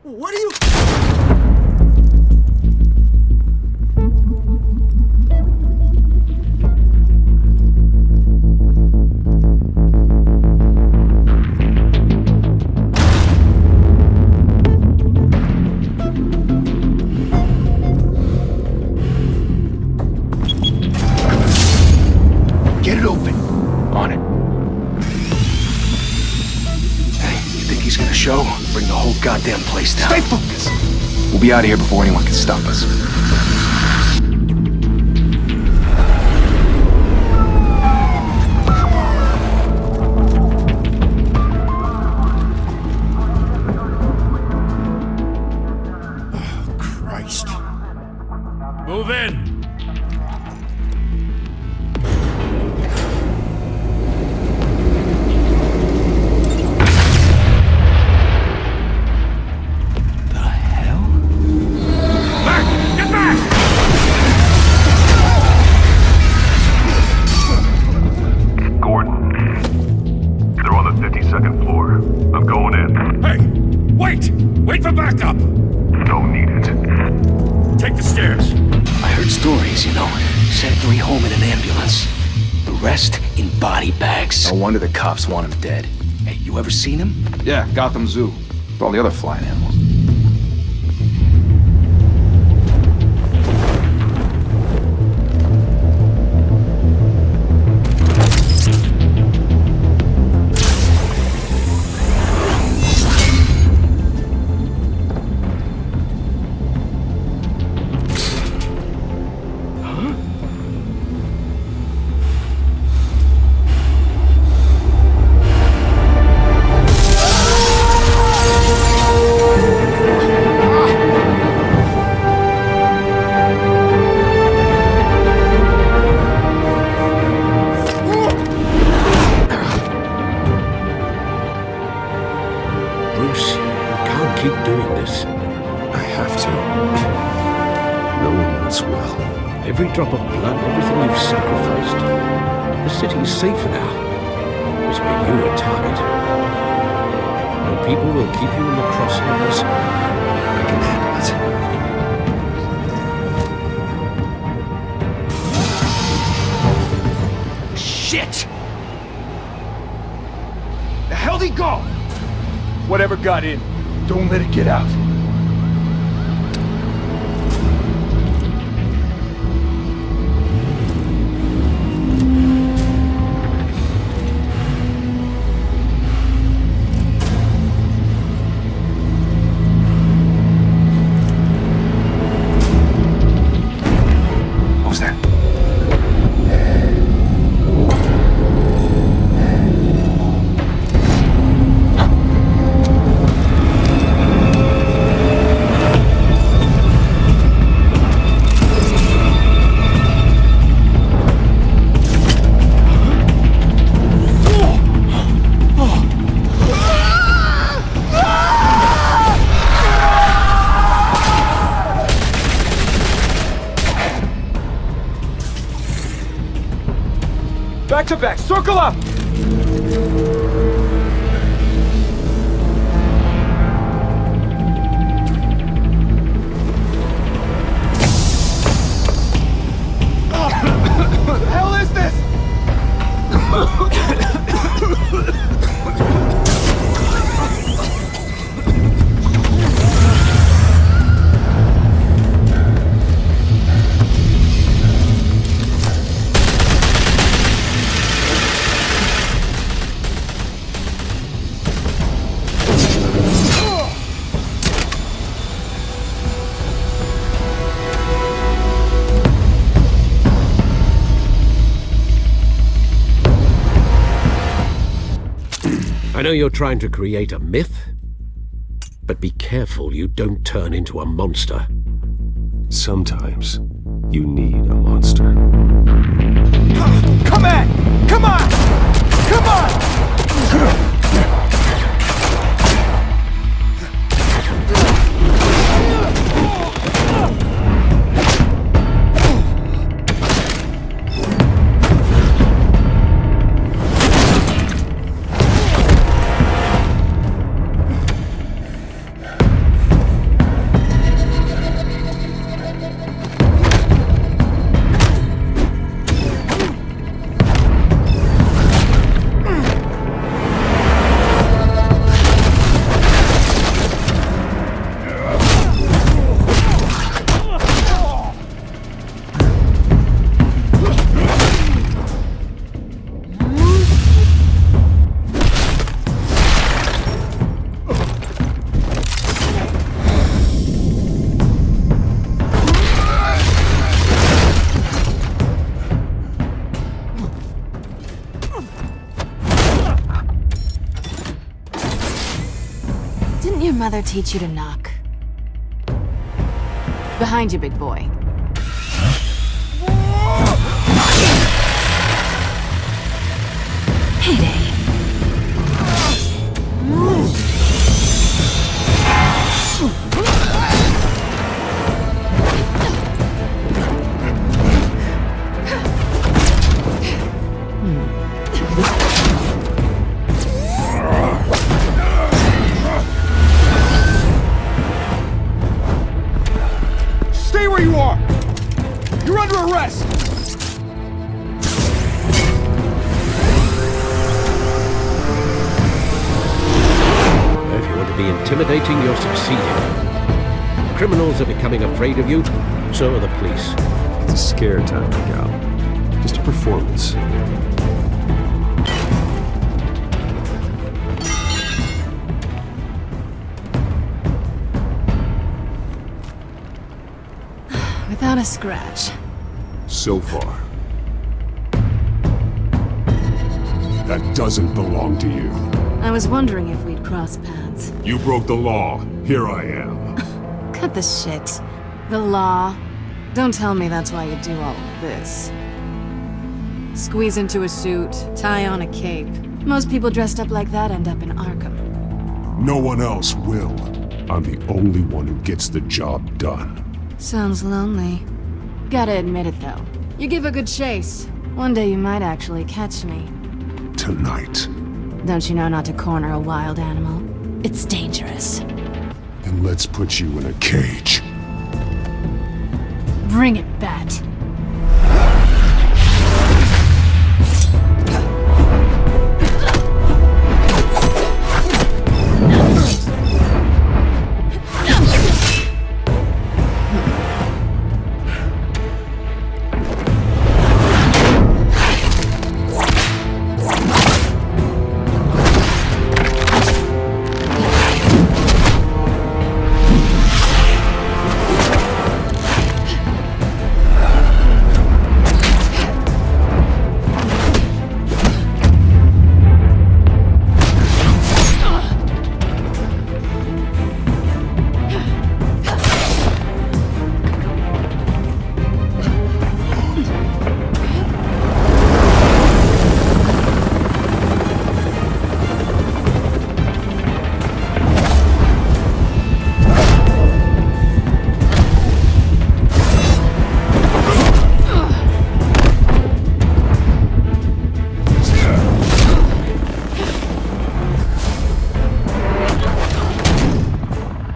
What are you... Get it open. On it. Hey, you think he's gonna show? Bring the whole goddamn place down. Stay focused. We'll be out of here before anyone can stop us. Oh, Christ. Move in! Wait for backup! Don't need it. Take the stairs. I heard stories, you know. Sent 3 home in an ambulance. The rest in body bags. No wonder the cops want him dead. Hey, you ever seen him? Yeah, Gotham Zoo. With all the other flying animals. Keep doing this. I have to. No one else will. Every drop of blood, everything you've sacrificed. The city's safe now. It's made you a target. And people will keep you in the crosshairs. I can handle it. Shit! The hell'd he go? Whatever got in, don't let it get out. What was that? Back to back, circle up! What the hell is this? I know you're trying to create a myth, but be careful you don't turn into a monster. Sometimes you need a monster. Come on! Come on! Come on! Didn't your mother teach you to knock? Behind you, big boy. Heyday. Stay where you are! You're under arrest! If you want to be intimidating, you're succeeding. Criminals are becoming afraid of you, so are the police. It's a scare tactic, Al. Just a performance. Without a scratch. So far. That doesn't belong to you. I was wondering if we'd cross paths. You broke the law. Here I am. Cut the shit. The law. Don't tell me that's why you do all of this. Squeeze into a suit, tie on a cape. Most people dressed up like that end up in Arkham. No one else will. I'm the only one who gets the job done. Sounds lonely. Gotta admit it though. You give a good chase. One day you might actually catch me. Tonight. Don't you know not to corner a wild animal? It's dangerous. Then let's put you in a cage. Bring it, Bat.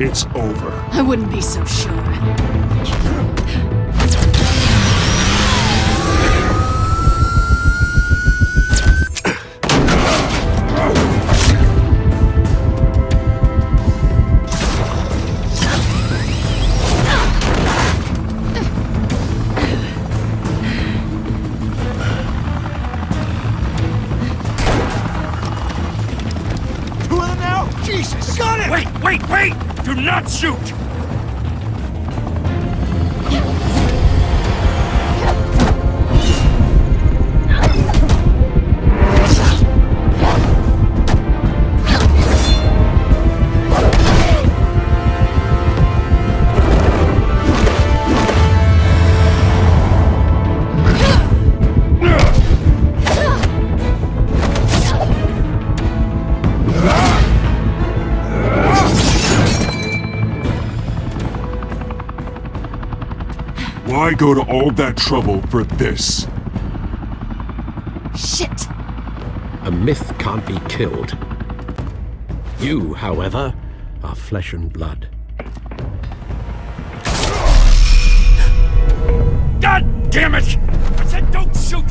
It's over. I wouldn't be so sure. Two of them now? Jesus! Got it! Wait! Do not shoot! Why go to all that trouble for this? Shit! A myth can't be killed. You, however, are flesh and blood. God damn it! I said don't shoot!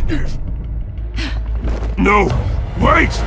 No! Wait!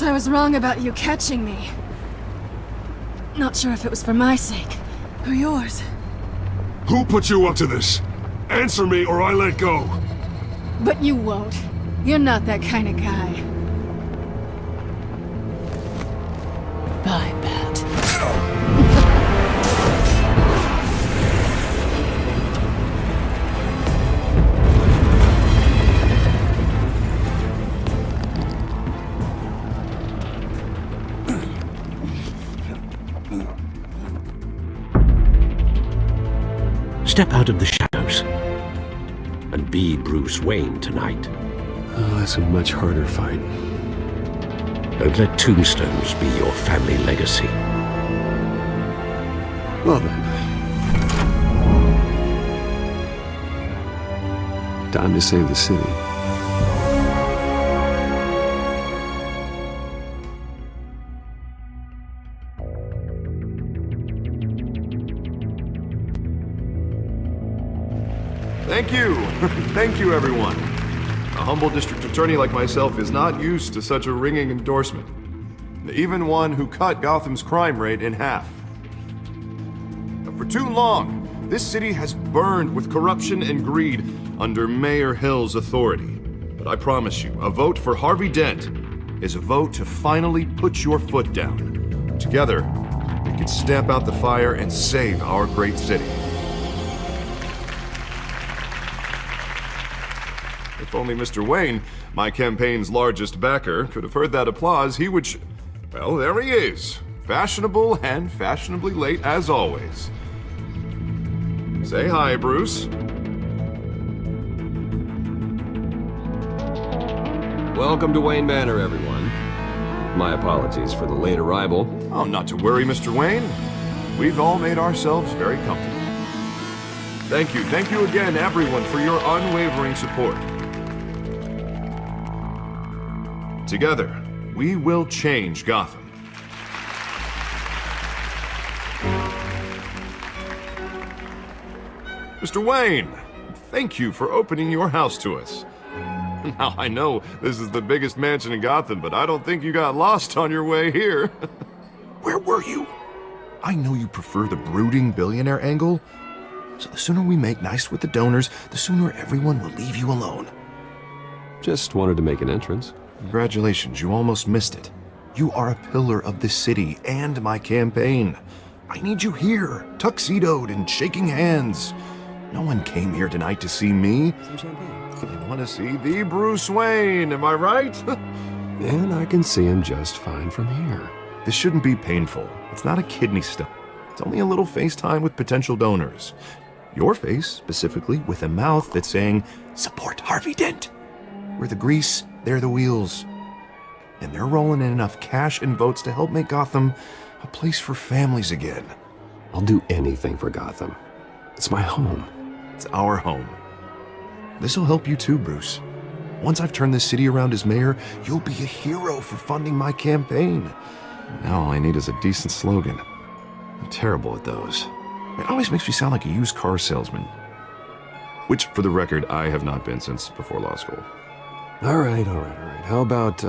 Guess I was wrong about you catching me. Not sure if it was for my sake, or yours. Who put you up to this? Answer me or I let go. But you won't. You're not that kind of guy. Bye, Bat. Step out of the shadows and be Bruce Wayne tonight. Oh, that's a much harder fight. Don't let tombstones be your family legacy. Well then. Time to save the city. Thank you. Thank you, everyone. A humble district attorney like myself is not used to such a ringing endorsement. Even one who cut Gotham's crime rate in half. For too long, this city has burned with corruption and greed under Mayor Hill's authority. But I promise you, a vote for Harvey Dent is a vote to finally put your foot down. Together, we can stamp out the fire and save our great city. If only Mr. Wayne, my campaign's largest backer, could have heard that applause, he would well, there he is. Fashionable and fashionably late as always. Say hi, Bruce. Welcome to Wayne Manor, everyone. My apologies for the late arrival. Oh, not to worry, Mr. Wayne. We've all made ourselves very comfortable. Thank you again, everyone, for your unwavering support. Together, we will change Gotham. Mr. Wayne, thank you for opening your house to us. Now, I know this is the biggest mansion in Gotham, but I don't think you got lost on your way here. Where were you? I know you prefer the brooding billionaire angle, so the sooner we make nice with the donors, the sooner everyone will leave you alone. Just wanted to make an entrance. Congratulations, you almost missed it. You are a pillar of this city and my campaign. I need you here, tuxedoed and shaking hands. No one came here tonight to see me. Some champagne. They want to see the Bruce Wayne, am I right? And I can see him just fine from here. This shouldn't be painful. It's not a kidney stone. It's only a little FaceTime with potential donors. Your face, specifically, with a mouth that's saying, support Harvey Dent. We're the grease, they're the wheels. And they're rolling in enough cash and votes to help make Gotham a place for families again. I'll do anything for Gotham. It's my home. It's our home. This'll help you too, Bruce. Once I've turned this city around as mayor, you'll be a hero for funding my campaign. Now all I need is a decent slogan. I'm terrible at those. It always makes me sound like a used car salesman. Which, for the record, I have not been since before law school. All right. How about,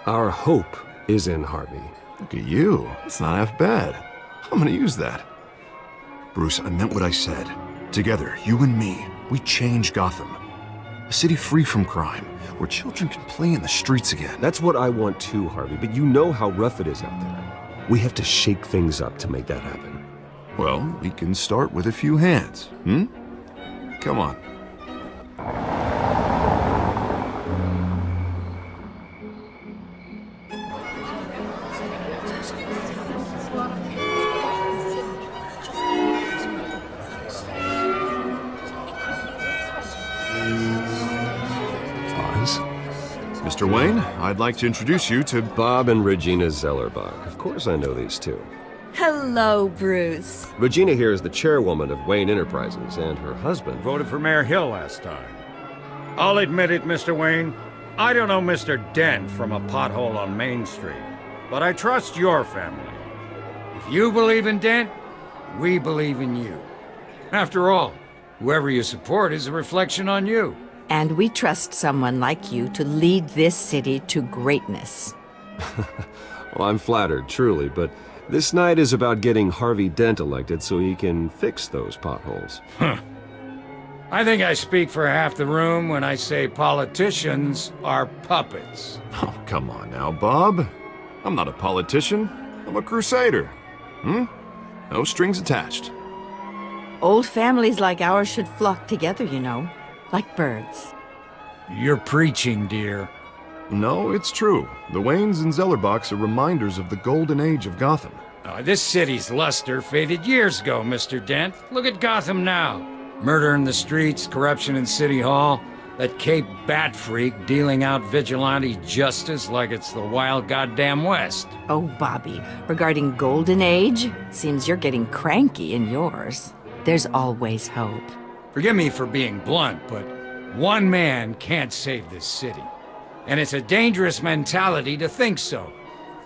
our hope is in Harvey. Look at you. It's not half bad. I'm gonna use that. Bruce, I meant what I said. Together, you and me, we change Gotham. A city free from crime, where children can play in the streets again. That's what I want too, Harvey, but you know how rough it is out there. We have to shake things up to make that happen. Well, we can start with a few hands, Come on. Mr. Wayne, I'd like to introduce you to Bob and Regina Zellerbach. Of course I know these two. Hello, Bruce. Regina here is the chairwoman of Wayne Enterprises, and her husband Voted for Mayor Hill last time. I'll admit it, Mr. Wayne. I don't know Mr. Dent from a pothole on Main Street, but I trust your family. If you believe in Dent, we believe in you. After all, whoever you support is a reflection on you. And we trust someone like you to lead this city to greatness. Well, I'm flattered, truly, but this night is about getting Harvey Dent elected so he can fix those potholes. I think I speak for half the room when I say politicians are puppets. Oh, come on now, Bob. I'm not a politician. I'm a crusader. No strings attached. Old families like ours should flock together, you know, like birds. You're preaching, dear. No, it's true. The Waynes and Zellerbachs are reminders of the golden age of Gotham. This city's luster faded years ago, Mr. Dent. Look at Gotham now. Murder in the streets, corruption in City Hall, that Cape Bat freak dealing out vigilante justice like it's the wild goddamn West. Oh, Bobby, regarding Golden Age, seems you're getting cranky in yours. There's always hope. Forgive me for being blunt, but one man can't save this city. And it's a dangerous mentality to think so.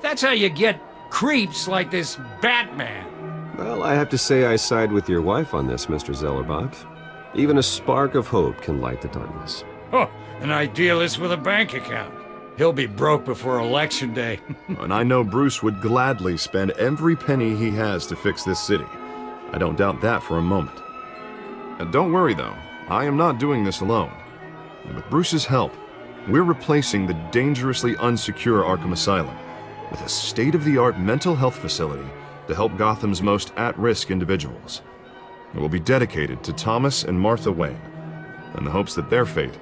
That's how you get creeps like this Batman. Well, I have to say I side with your wife on this, Mr. Zellerbach. Even a spark of hope can light the darkness. Oh, an idealist with a bank account. He'll be broke before Election Day. And I know Bruce would gladly spend every penny he has to fix this city. I don't doubt that for a moment. And don't worry, though. I am not doing this alone. And with Bruce's help, we're replacing the dangerously unsecure Arkham Asylum with a state-of-the-art mental health facility to help Gotham's most at-risk individuals. It will be dedicated to Thomas and Martha Wayne, in the hopes that their fate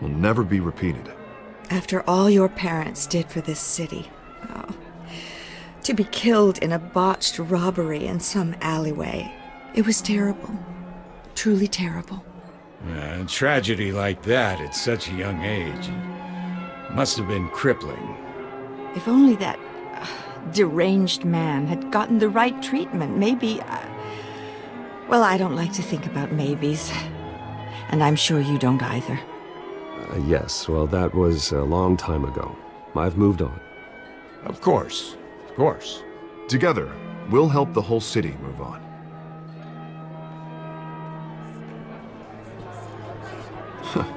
will never be repeated. After all your parents did for this city, to be killed in a botched robbery in some alleyway, it was terrible. Truly terrible. A tragedy like that at such a young age must have been crippling. If only that deranged man had gotten the right treatment, maybe... well, I don't like to think about maybes. And I'm sure you don't either. Yes, well, that was a long time ago. I've moved on. Of course. Of course. Together, we'll help the whole city move on.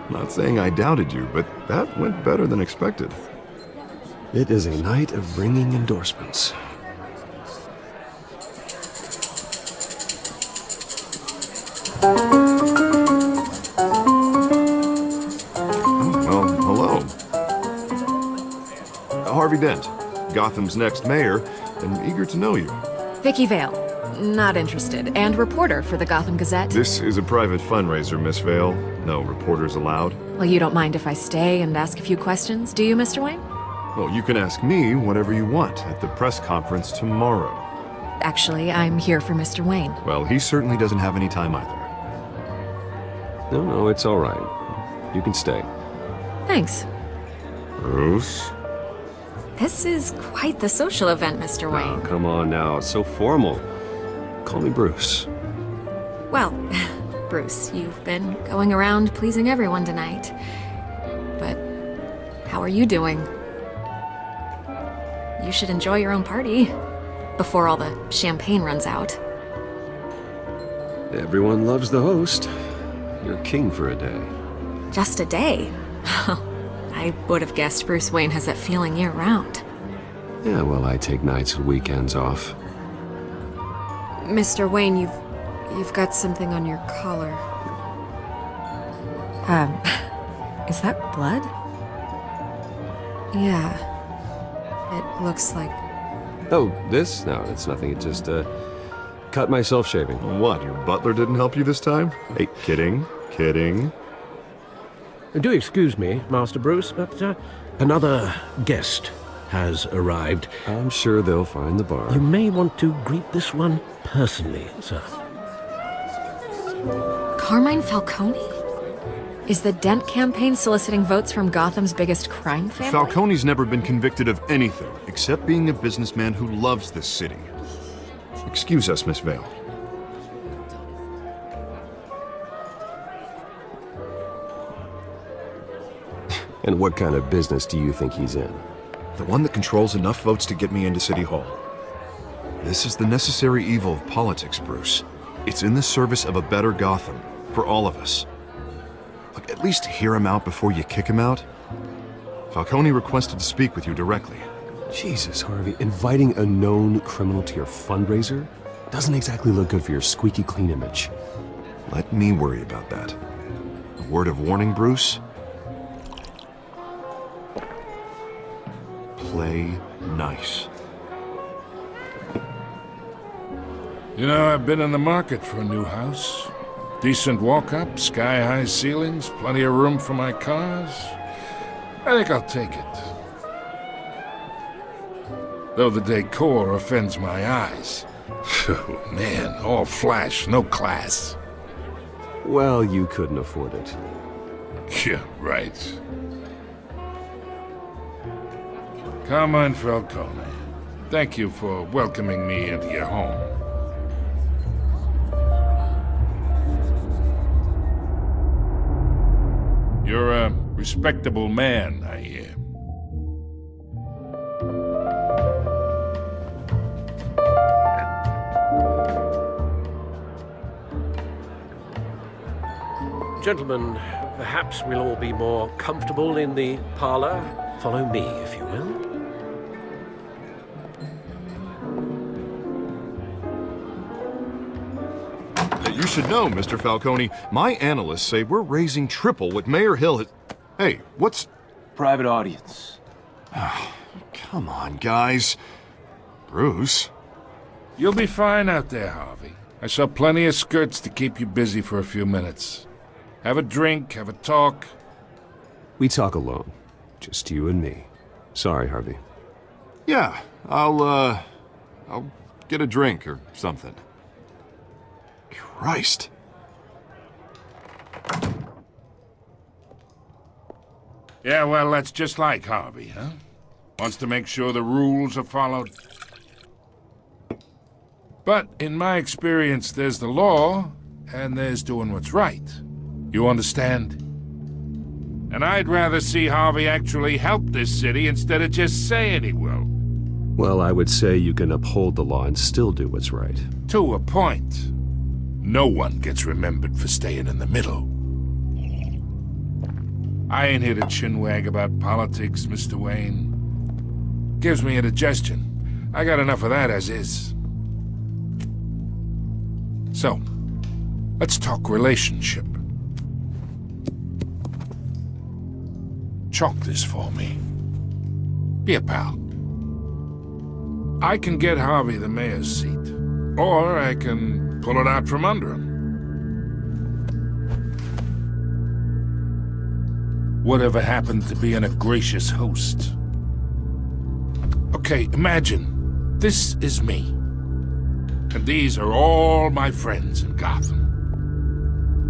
Not saying I doubted you, but that went better than expected. It is a night of ringing endorsements. Well, hello. Harvey Dent, Gotham's next mayor, and eager to know you. Vicky Vale. Not interested. And reporter for the Gotham Gazette. This is a private fundraiser, Miss Vale. No reporters allowed. Well, you don't mind if I stay and ask a few questions, do you, Mr. Wayne? Well, you can ask me whatever you want at the press conference tomorrow. Actually, I'm here for Mr. Wayne. Well, he certainly doesn't have any time either. No, it's all right. You can stay. Thanks. Bruce? This is quite the social event, Mr. Wayne. Oh, come on now. It's so formal. Call me Bruce. Well, Bruce, you've been going around pleasing everyone tonight. But how are you doing? You should enjoy your own party before all the champagne runs out. Everyone loves the host. You're king for a day. Just a day? I would have guessed Bruce Wayne has that feeling year-round. Yeah, well, I take nights and weekends off. Mr. Wayne, you've got something on your collar. Is that blood? Yeah. It looks like... Oh, this? No, it's nothing. It just, cut myself shaving. What, your butler didn't help you this time? Hey, kidding. Do excuse me, Master Bruce, but another guest has arrived. I'm sure they'll find the bar. You may want to greet this one personally, sir. Carmine Falcone? Is the Dent campaign soliciting votes from Gotham's biggest crime family? Falcone's never been convicted of anything, except being a businessman who loves this city. Excuse us, Miss Vale. And what kind of business do you think he's in? The one that controls enough votes to get me into City Hall. This is the necessary evil of politics, Bruce. It's in the service of a better Gotham, for all of us. Look, at least hear him out before you kick him out? Falcone requested to speak with you directly. Jesus, Harvey, inviting a known criminal to your fundraiser doesn't exactly look good for your squeaky clean image. Let me worry about that. A word of warning, Bruce? Play nice. You know, I've been in the market for a new house. Decent walk-up, sky-high ceilings, plenty of room for my cars. I think I'll take it. Though the decor offends my eyes. Oh, man, all flash, no class. Well, you couldn't afford it. Yeah, right. Carmine Falcone, thank you for welcoming me into your home. You're a respectable man, I hear. Gentlemen, perhaps we'll all be more comfortable in the parlor. Follow me, if you will. You should know, Mr. Falcone, my analysts say we're raising triple what Mayor Hill has... Hey, what's... Private audience. Come on, guys. Bruce? You'll be fine out there, Harvey. I saw plenty of skirts to keep you busy for a few minutes. Have a drink, have a talk. We talk alone. Just you and me. Sorry, Harvey. Yeah, I'll get a drink or something. Christ. Yeah, well, that's just like Harvey, huh? Wants to make sure the rules are followed. But in my experience, there's the law, and there's doing what's right. You understand? And I'd rather see Harvey actually help this city instead of just saying he will. Well, I would say you can uphold the law and still do what's right. To a point. No one gets remembered for staying in the middle. I ain't here to chinwag about politics, Mr. Wayne. Gives me indigestion. I got enough of that as is. So, let's talk relationship. Chalk this for me. Be a pal. I can get Harvey the mayor's seat, or I can pull it out from under him. Whatever happened to being a gracious host? Okay, imagine, this is me. And these are all my friends in Gotham.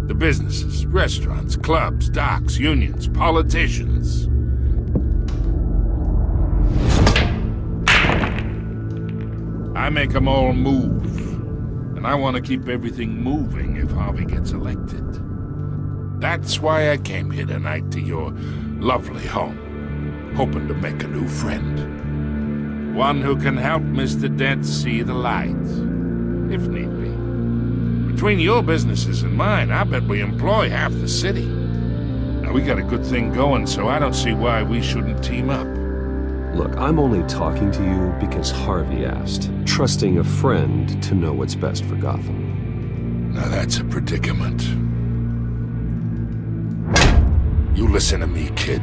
The businesses, restaurants, clubs, docks, unions, politicians. I make them all move. And I want to keep everything moving if Harvey gets elected. That's why I came here tonight to your lovely home, hoping to make a new friend. One who can help Mr. Dent see the light, if need be. Between your businesses and mine, I bet we employ half the city. Now, we got a good thing going, so I don't see why we shouldn't team up. Look, I'm only talking to you because Harvey asked, trusting a friend to know what's best for Gotham. Now that's a predicament. You listen to me, kid.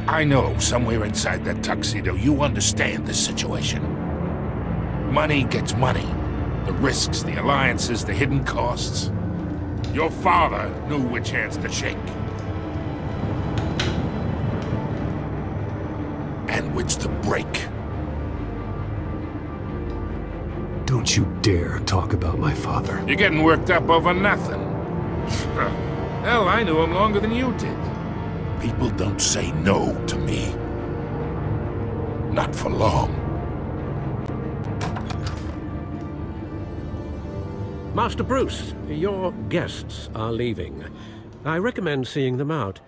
I know somewhere inside that tuxedo you understand this situation. Money gets money. The risks, the alliances, the hidden costs. Your father knew which hands to shake. And which to break. Don't you dare talk about my father. You're getting worked up over nothing. Hell, I knew him longer than you did. People don't say no to me. Not for long. Master Bruce, your guests are leaving. I recommend seeing them out.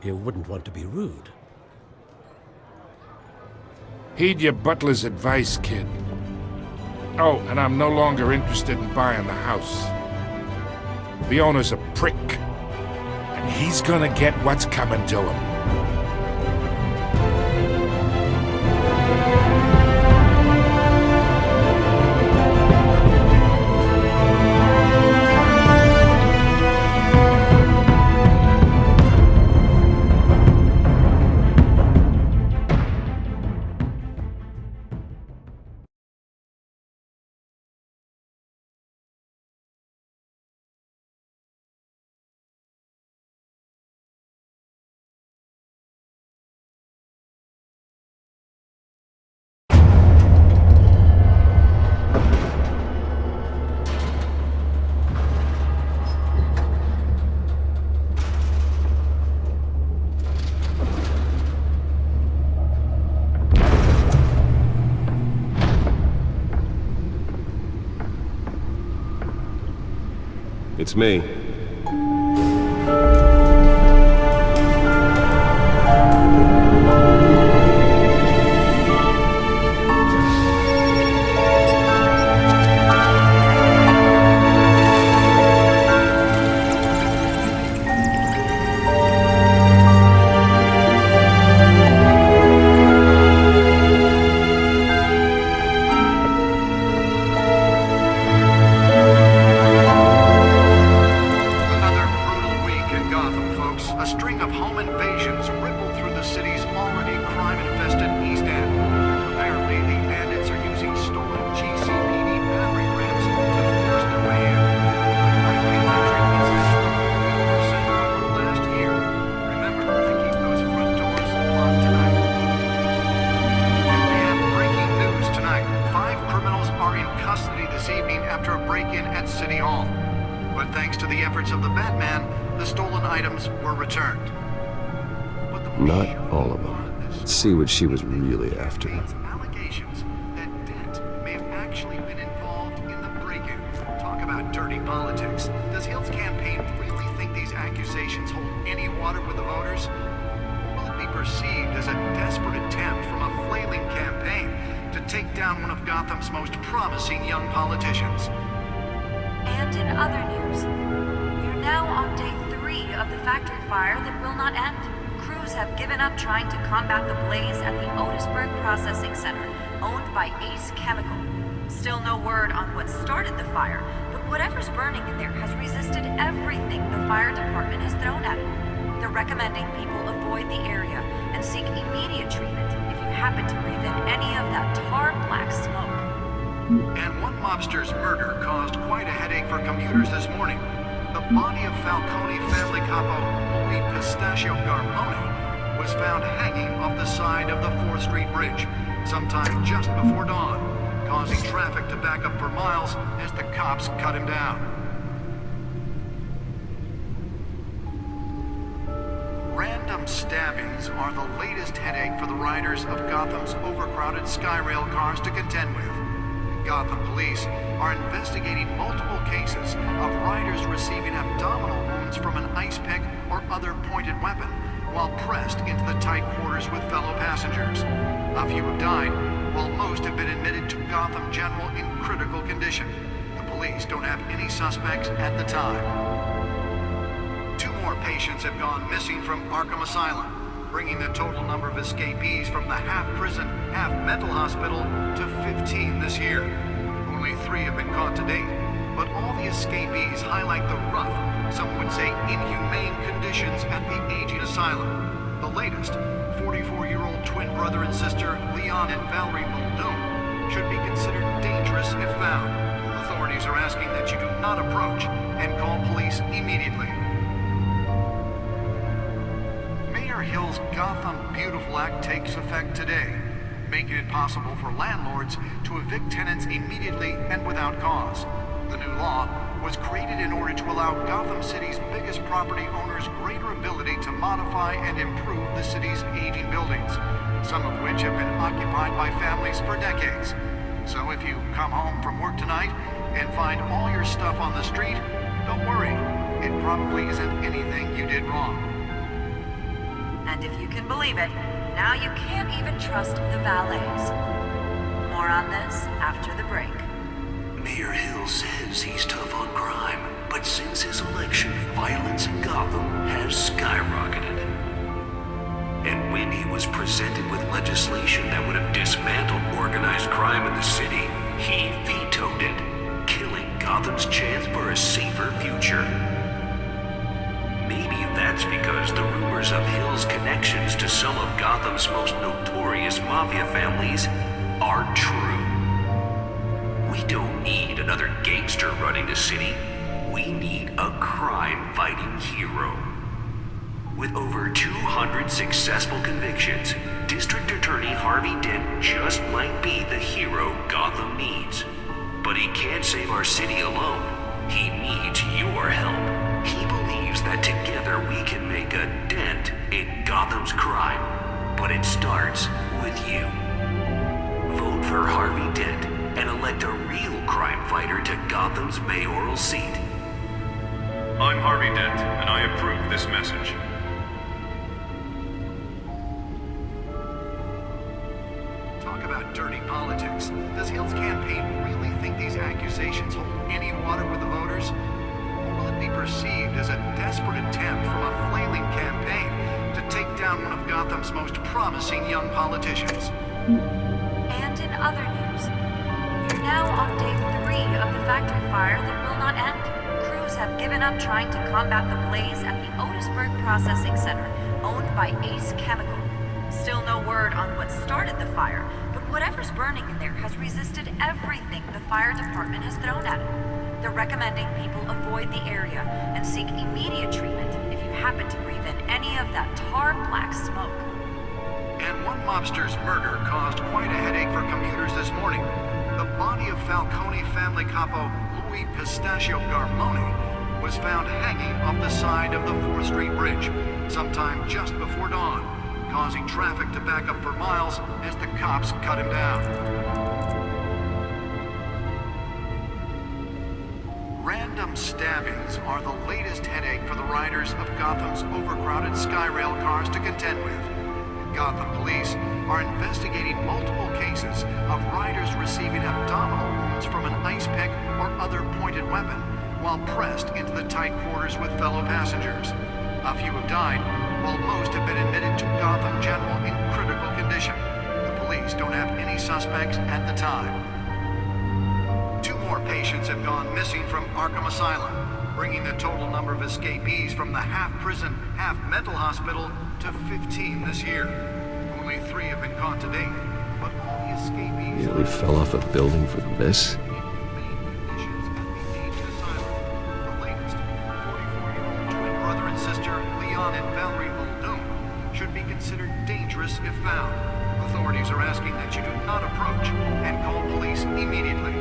You wouldn't want to be rude. Heed your butler's advice, kid. Oh, and I'm no longer interested in buying the house. The owner's a prick, and and he's gonna get what's coming to him. It's me. Not all of them. Let's see what she was really after. Allegations that Dent may have actually been involved in the break-in. Talk about dirty politics. Does Hill's campaign really think these accusations hold any water with the voters? Or will it be perceived as a desperate attempt from a flailing campaign to take down one of Gotham's most promising young politicians? And in other news, we're now on day 3 of the factory fire that will not end. Crews have given up trying to combat the blaze at the Otisburg Processing Center, owned by Ace Chemical. Still no word on what started the fire, but whatever's burning in there has resisted everything the fire department has thrown at it. They're recommending people avoid the area and seek immediate treatment if you happen to breathe in any of that tar-black smoke. And one mobster's murder caused quite a headache for commuters this morning. The body of Falcone family capo Louis Pistachio Garmone was found hanging off the side of the 4th Street Bridge sometime just before dawn, causing traffic to back up for miles as the cops cut him down. Random stabbings are the latest headache for the riders of Gotham's overcrowded Skyrail cars to contend with. Gotham police are investigating multiple cases of riders receiving abdominal wounds from an ice pick or other pointed weapon while pressed into the tight quarters with fellow passengers. A few have died, while most have been admitted to Gotham General in critical condition. The police don't have any suspects at the time. 2 more patients have gone missing from Arkham Asylum, bringing the total number of escapees from the half-prison, half-mental hospital to 15 this year. Only 3 have been caught to date, but all the escapees highlight the rough, some would say inhumane conditions at the aging asylum. The latest, 44-year-old twin brother and sister Leon and Valerie Muldoon, should be considered dangerous if found. Authorities are asking that you do not approach and call police immediately. Mayor Hill's Gotham Beautiful Act takes effect today, making it possible for landlords to evict tenants immediately and without cause. The new law was created in order to allow Gotham City's biggest property owners greater ability to modify and improve the city's aging buildings, some of which have been occupied by families for decades. So if you come home from work tonight and find all your stuff on the street, don't worry. It probably isn't anything you did wrong. And if you can believe it, now you can't even trust the valets. More on this after the break. Mayor Hill says he's tough on crime, but since his election, violence in Gotham has skyrocketed. And when he was presented with legislation that would have dismantled organized crime in the city, he vetoed it, killing Gotham's chance for a safer future. Maybe that's because the rumors of Hill's connections to some of Gotham's most notorious mafia families are true. We don't need another gangster running the city. We need a crime-fighting hero. With over 200 successful convictions, District Attorney Harvey Dent just might be the hero Gotham needs. But he can't save our city alone. He needs your help. He believes that together we can make a dent in Gotham's crime. But it starts with you. Vote for Harvey Dent and elect a real crime fighter to Gotham's mayoral seat. I'm Harvey Dent, and I approve this message. Talk about dirty politics. Does Hill's campaign really think these accusations hold any water with the voters? Or will it be perceived as a desperate attempt from a flailing campaign to take down one of Gotham's most promising young politicians? And in other news, you're now on day 3 of the factory fire that will not end. Crews have given up trying to combat the blaze at the Otisburg Processing Center, owned by Ace Chemical. Still no word on what started the fire, but whatever's burning in there has resisted everything the fire department has thrown at it. They're recommending people avoid the area and seek immediate treatment if you happen to breathe in any of that tar black smoke. And one mobster's murder caused quite a headache for commuters this morning. The body of Falcone family capo Louis Pistachio Garmone was found hanging off the side of the 4th Street Bridge sometime just before dawn, causing traffic to back up for miles as the cops cut him down. Random stabbings are the latest headache for the riders of Gotham's overcrowded Skyrail cars to contend with. Gotham police are investigating multiple cases of riders receiving abdominal wounds from an ice pick or other pointed weapon while pressed into the tight quarters with fellow passengers. A few have died, while most have been admitted to Gotham General in critical condition. The police don't have any suspects at the time. 2 more patients have gone missing from Arkham Asylum, bringing the total number of escapees from the half-prison, half-mental hospital to 15 this year. Only 3 have been caught to date, but all the escapees... Nearly fell off a building for this? Brother and sister Leon and Valerie Muldoon should be considered dangerous if found. Authorities are asking that you do not approach and call police immediately.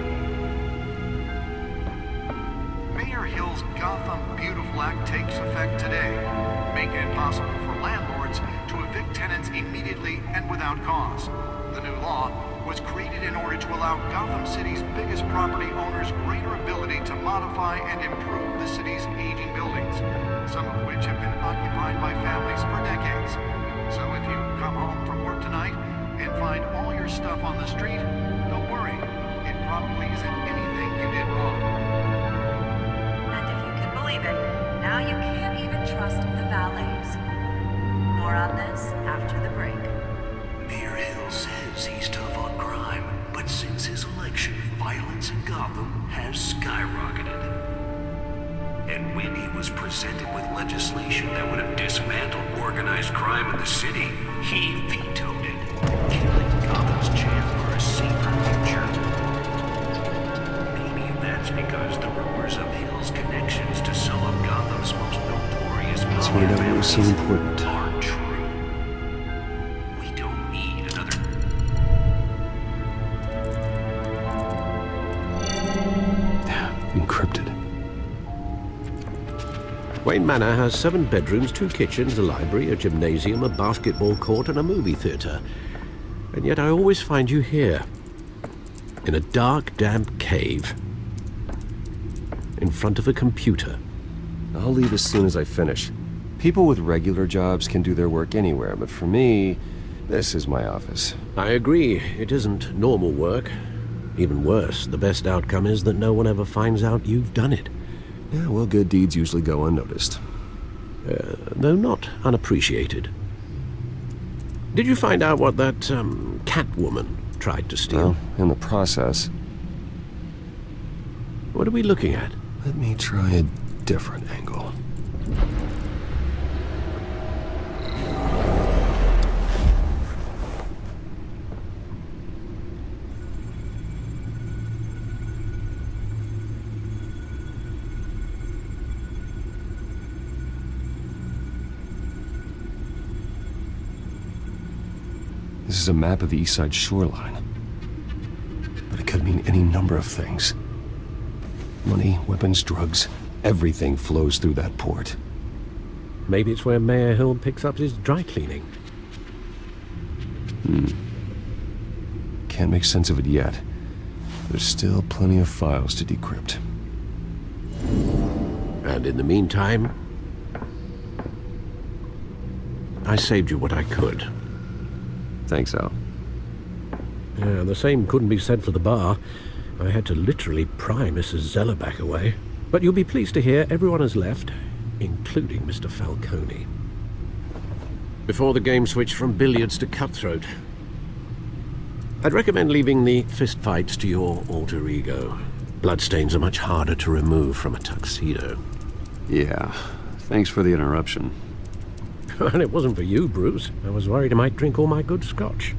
Mayor Hill's Gotham Beautiful Act takes effect today, making it possible for landlords to evict tenants immediately and without cause. The new law was created in order to allow Gotham City's biggest property owners greater ability to modify and improve the city's aging buildings, some of which have been occupied by families for decades. So if you come home from work tonight and find all your stuff on the street, don't worry. It probably isn't anything you did wrong. And if you can believe it, now you can't even trust the valets. More on this after the break. Mayor Hill says he's tough on crime, but since his election, violence in Gotham has skyrocketed. And when he was presented with legislation that would have dismantled organized crime in the city, he vetoed it, killing Gotham's chance for a safer future. Maybe that's because the rumors of Hill's connections to some of Gotham's most notorious That's why that was so important. are true. We don't need another... Encrypted. Wayne Manor has 7 bedrooms, 2 kitchens, a library, a gymnasium, a basketball court, and a movie theater. And yet I always find you here, in a dark, damp cave, in front of a computer. I'll leave as soon as I finish. People with regular jobs can do their work anywhere, but for me, this is my office. I agree, it isn't normal work. Even worse, the best outcome is that no one ever finds out you've done it. Yeah, well, good deeds usually go unnoticed. Though not unappreciated. Did you find out what that, Catwoman tried to steal? Well, in the process. What are we looking at? Let me try a different angle. This is a map of the East Side shoreline. But it could mean any number of things. Money, weapons, drugs, everything flows through that port. Maybe it's where Mayor Hill picks up his dry cleaning. Can't make sense of it yet. There's still plenty of files to decrypt. And in the meantime, I saved you what I could. Thanks, Al. Yeah, the same couldn't be said for the bar. I had to literally pry Mrs. Zeller back away. But you'll be pleased to hear everyone has left, including Mr. Falcone. Before the game switched from billiards to cutthroat. I'd recommend leaving the fistfights to your alter ego. Bloodstains are much harder to remove from a tuxedo. Yeah, thanks for the interruption. And it wasn't for you, Bruce. I was worried I might drink all my good scotch.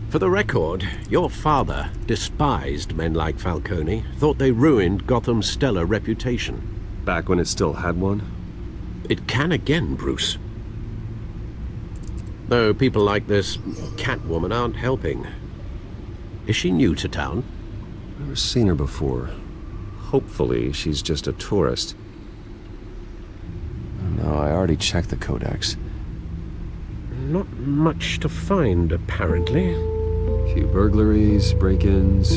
For the record, your father despised men like Falcone, thought they ruined Gotham's stellar reputation. Back when it still had one? It can again, Bruce. Though people like this Catwoman aren't helping. Is she new to town? Never seen her before. Hopefully, she's just a tourist. No, I already checked the codex. Not much to find, apparently. A few burglaries, break-ins.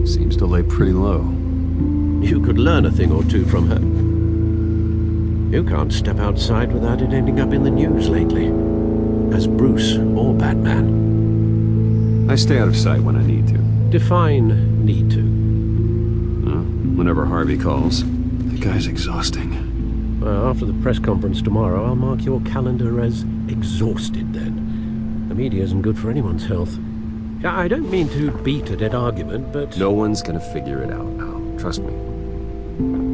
Seems to lay pretty low. You could learn a thing or two from her. You can't step outside without it ending up in the news lately. As Bruce or Batman. I stay out of sight when I need to. Define need to. Whenever Harvey calls. That guy's exhausting. Well, after the press conference tomorrow, I'll mark your calendar as exhausted then. The media isn't good for anyone's health. I don't mean to beat a dead argument, but... No one's gonna figure it out now. Trust me.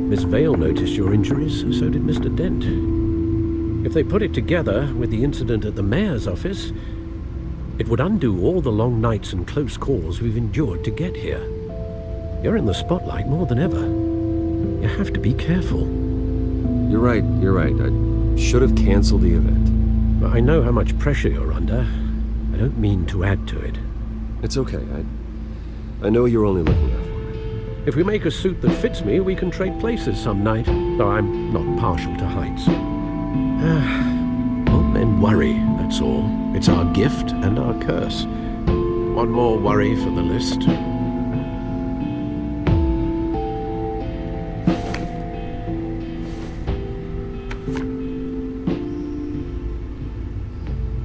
Miss Vale noticed your injuries, so did Mr. Dent. If they put it together with the incident at the mayor's office, it would undo all the long nights and close calls we've endured to get here. You're in the spotlight more than ever. You have to be careful. You're right. I should have canceled the event. I know how much pressure you're under. I don't mean to add to it. It's okay. I know you're only looking out for me. If we make a suit that fits me, we can trade places some night, though I'm not partial to heights. Old men worry, that's all. It's our gift and our curse. One more worry for the list.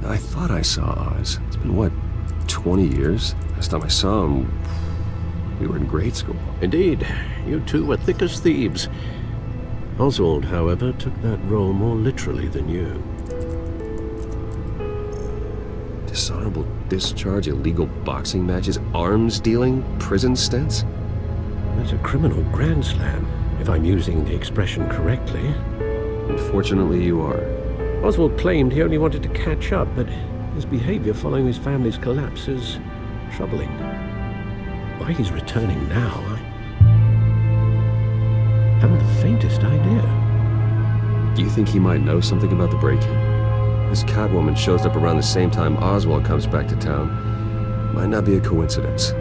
I thought I saw Oz. It's been, what, 20 years? Last time I saw him, we were in grade school. Indeed. You two were thick as thieves. Oswald, however, took that role more literally than you. Dishonorable discharge, illegal boxing matches, arms dealing, prison stints? That's a criminal grand slam, if I'm using the expression correctly. Unfortunately, you are. Oswald claimed he only wanted to catch up, but his behavior following his family's collapse is troubling. Why he's returning now, I haven't the faintest idea. Do you think he might know something about the break-in? This Catwoman shows up around the same time Oswald comes back to town. Might not be a coincidence.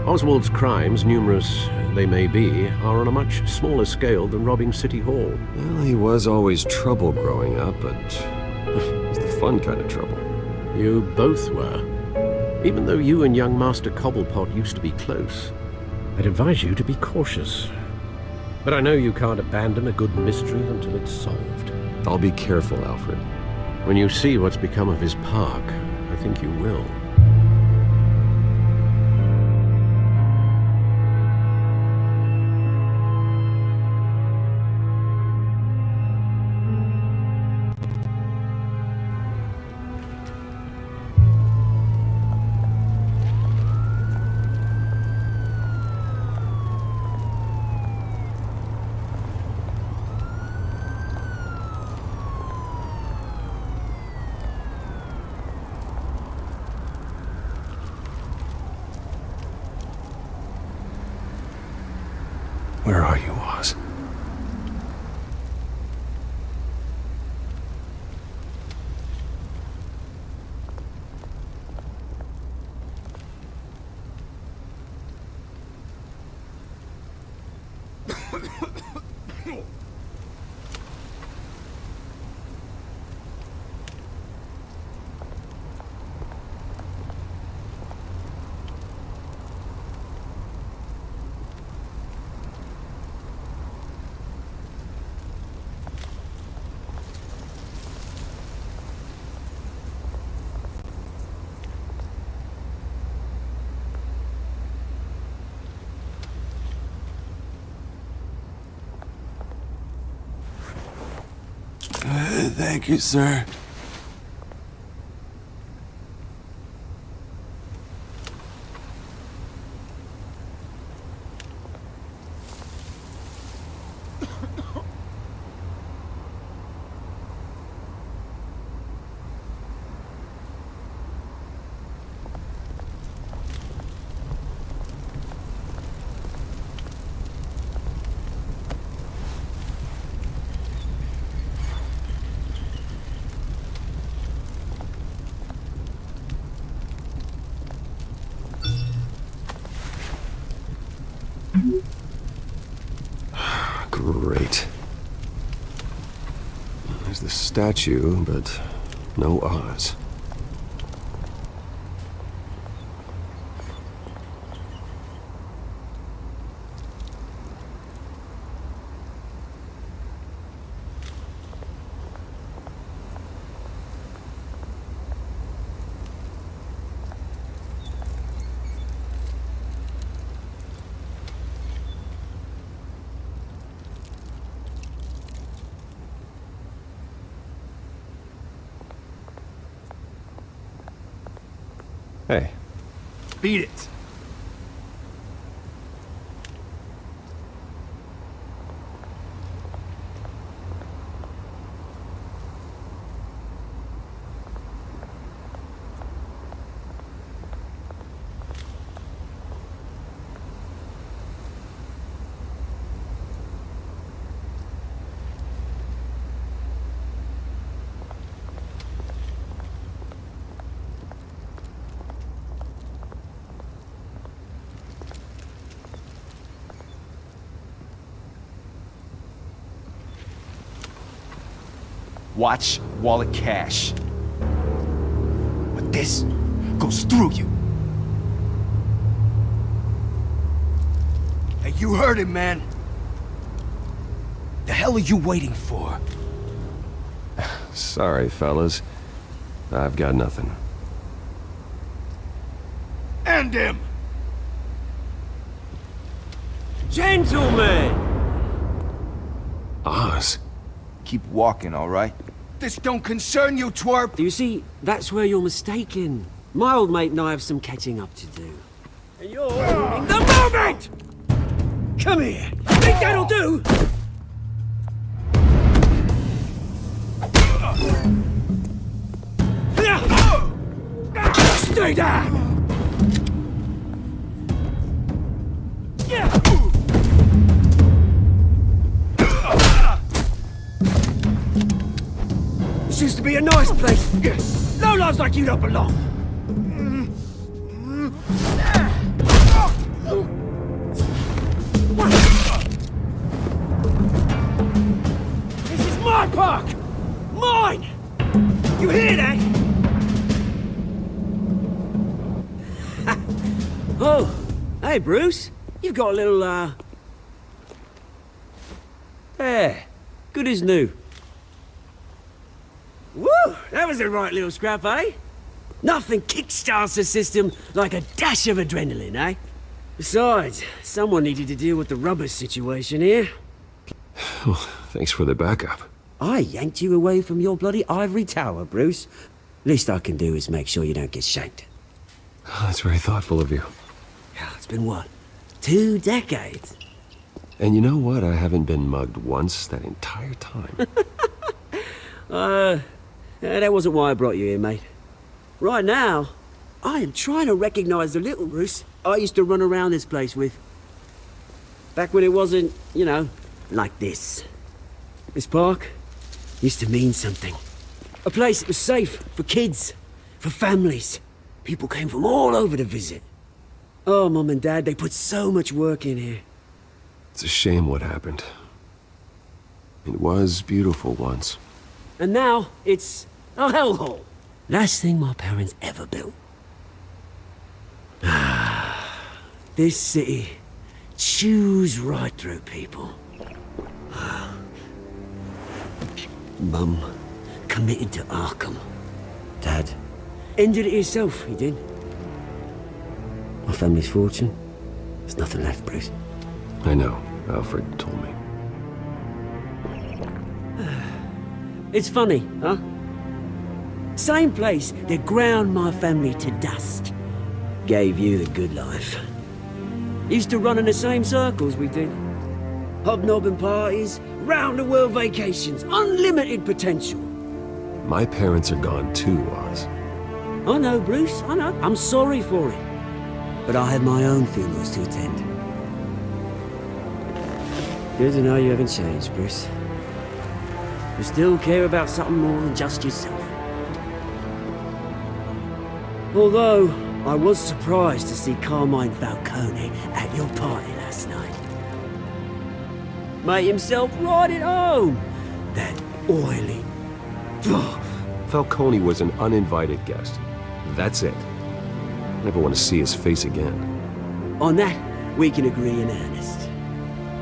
Oswald's crimes, numerous they may be, are on a much smaller scale than robbing City Hall. Well, he was always trouble growing up, but it's the fun kind of trouble. You both were. Even though you and young Master Cobblepot used to be close, I'd advise you to be cautious. But I know you can't abandon a good mystery until it's solved. I'll be careful, Alfred. When you see what's become of his park, I think you will. Where are you, Oz? Thank you, sir. Great. There's the statue, but no Oz. Hey. Beat it. Watch wallet cash. But this goes through you. Hey, you heard him, man. The hell are you waiting for? Sorry, fellas. I've got nothing. End him! Gentlemen! Oz. Keep walking, all right? This don't concern you, twerp! You see, that's where you're mistaken. My old mate and I have some catching up to do. And you're ruining the moment! Come here. Think that'll do? Stay down! This used to be a nice place. No lives like you don't belong. This is my park! Mine! You hear that? Oh, hey Bruce. You've got a little, There. Good as new. Woo! That was a right little scrap, eh? Nothing kickstarts the system like a dash of adrenaline, eh? Besides, someone needed to deal with the rubber situation here. Well, thanks for the backup. I yanked you away from your bloody ivory tower, Bruce. Least I can do is make sure you don't get shanked. Oh, that's very thoughtful of you. Yeah, it's been what? 2 decades? And you know what? I haven't been mugged once that entire time. That wasn't why I brought you here, mate. Right now, I am trying to recognize the little Bruce I used to run around this place with. Back when it wasn't, you know, like this. This park used to mean something. A place that was safe for kids, for families. People came from all over to visit. Oh, Mum and Dad, they put so much work in here. It's a shame what happened. It was beautiful once. And now, it's a hellhole. Last thing my parents ever built. This city chews right through people. Mum committed to Arkham. Dad ended it himself, he did. My family's fortune, there's nothing left, Bruce. I know. Alfred told me. It's funny, huh? Same place that ground my family to dust. Gave you the good life. Used to run in the same circles we did. Hobnobbing parties, round-the-world vacations, unlimited potential. My parents are gone too, Oz. I know, Bruce, I know. I'm sorry for it. But I have my own funerals to attend. Good to know you haven't changed, Bruce. You still care about something more than just yourself. Although, I was surprised to see Carmine Falcone at your party last night. Made himself right at home. That oily... Falcone was an uninvited guest. That's it. Never want to see his face again. On that, we can agree in earnest.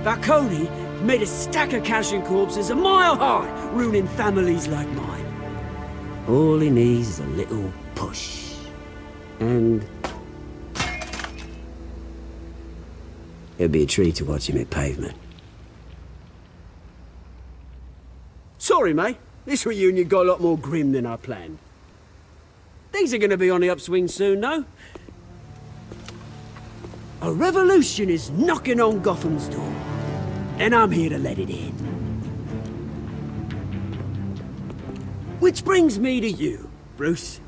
Falcone made a stack of cashing corpses a mile high, ruining families like mine. All he needs is a little push. And... it'll be a treat to watch him hit pavement. Sorry, mate. This reunion got a lot more grim than I planned. Things are gonna be on the upswing soon, though. A revolution is knocking on Gotham's door. And I'm here to let it in. Which brings me to you, Bruce.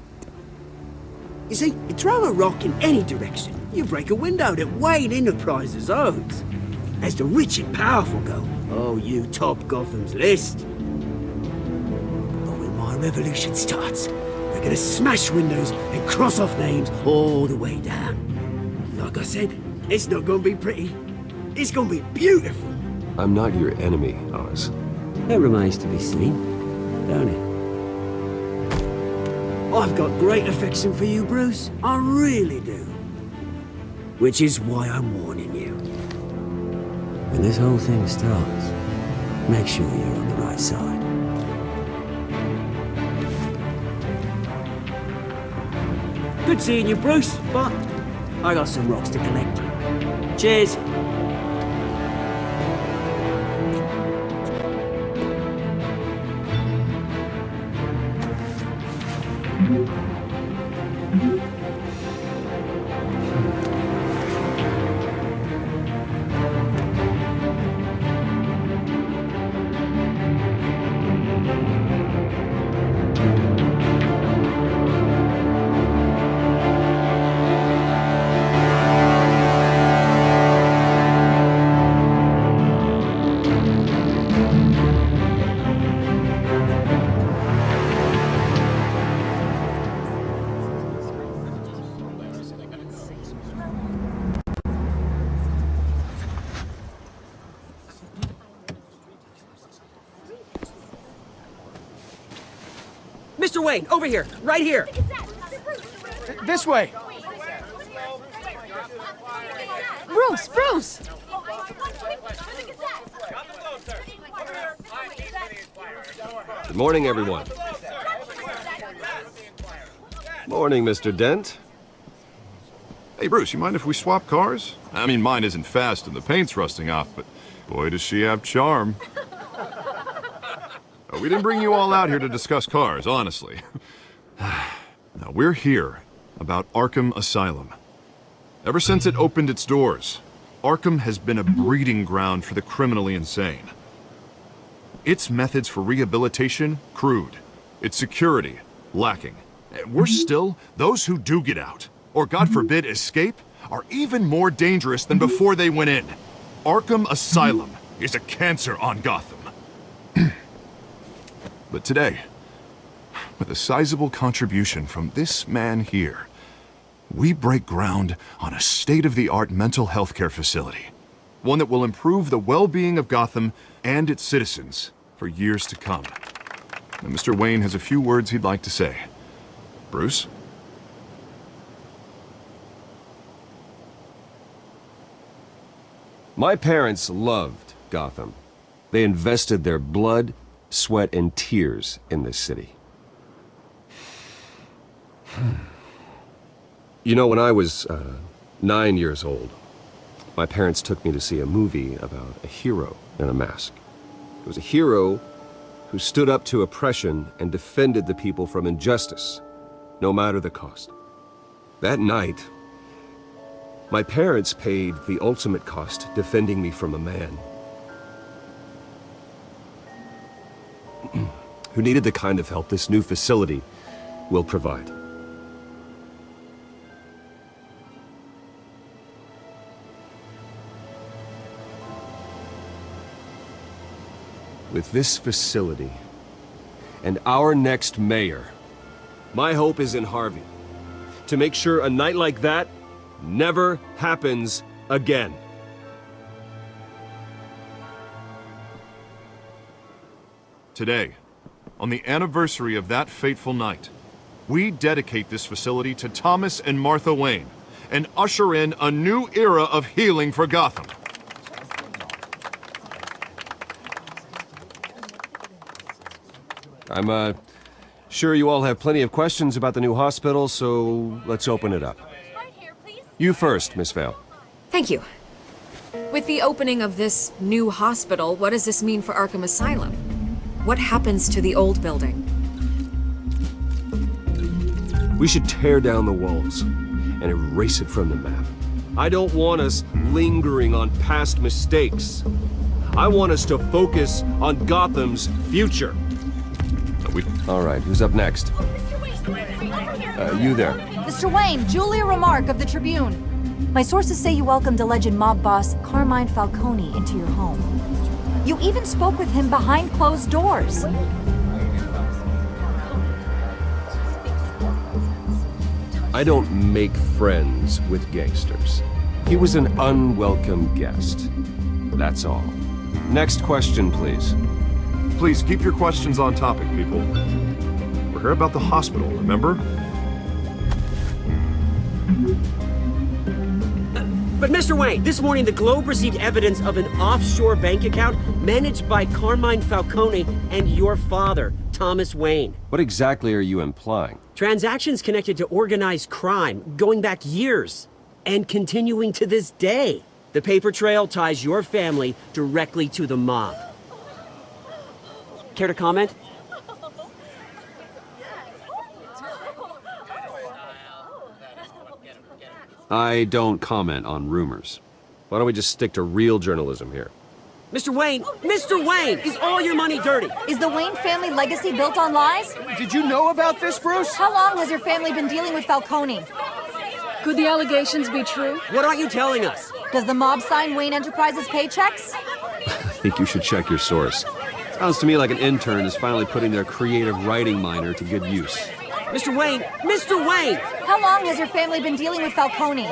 You see, you throw a rock in any direction, you break a window that Wayne Enterprises owns. As the rich and powerful go, oh, you top Gotham's list. But when my revolution starts, we're gonna smash windows and cross off names all the way down. Like I said, it's not gonna be pretty. It's gonna be beautiful. I'm not your enemy, Oz. That remains to be seen, don't it? I've got great affection for you, Bruce. I really do. Which is why I'm warning you. When this whole thing starts, make sure you're on the right side. Good seeing you, Bruce, but I got some rocks to collect. Cheers. Mr. Wayne, over here, right here. This way. Bruce! Good morning, everyone. Morning, Mr. Dent. Hey, Bruce, you mind if we swap cars? I mean, mine isn't fast and the paint's rusting off, but boy, does she have charm. We didn't bring you all out here to discuss cars, honestly. Now, we're here about Arkham Asylum. Ever since it opened its doors, Arkham has been a breeding ground for the criminally insane. Its methods for rehabilitation, crude. Its security, lacking. Worse still, those who do get out, or God forbid, escape, are even more dangerous than before they went in. Arkham Asylum is a cancer on Gotham. But today, with a sizable contribution from this man here, we break ground on a state-of-the-art mental health care facility. One that will improve the well-being of Gotham and its citizens for years to come. Now, Mr. Wayne has a few words he'd like to say. Bruce? My parents loved Gotham. They invested their blood, sweat, and tears in this city. You know, when I was 9 years old, my parents took me to see a movie about a hero in a mask. It was a hero who stood up to oppression and defended the people from injustice, no matter the cost. That night, my parents paid the ultimate cost defending me from a man who needed the kind of help this new facility will provide. With this facility and our next mayor, my hope is in Harvey, to make sure a night like that never happens again. Today, on the anniversary of that fateful night, we dedicate this facility to Thomas and Martha Wayne and usher in a new era of healing for Gotham. I'm sure you all have plenty of questions about the new hospital, so let's open it up. You first, Miss Vale. Thank you. With the opening of this new hospital, what does this mean for Arkham Asylum? What happens to the old building? We should tear down the walls and erase it from the map. I don't want us lingering on past mistakes. I want us to focus on Gotham's future. All right, who's up next? You there. Mr. Wayne, Julia Remark of the Tribune. My sources say you welcomed alleged mob boss Carmine Falcone into your home. You even spoke with him behind closed doors. I don't make friends with gangsters. He was an unwelcome guest. That's all. Next question, please. Please keep your questions on topic, people. We're here about the hospital, remember? But Mr. Wayne, this morning the Globe received evidence of an offshore bank account managed by Carmine Falcone and your father, Thomas Wayne. What exactly are you implying? Transactions connected to organized crime, going back years, and continuing to this day. The paper trail ties your family directly to the mob. Care to comment? I don't comment on rumors. Why don't we just stick to real journalism here? Mr. Wayne, is all your money dirty? Is the Wayne family legacy built on lies? Did you know about this, Bruce? How long has your family been dealing with Falcone? Could the allegations be true? What aren't you telling us? Does the mob sign Wayne Enterprises paychecks? I think you should check your source. Sounds to me like an intern is finally putting their creative writing minor to good use. Mr. Wayne! How long has your family been dealing with Falcone?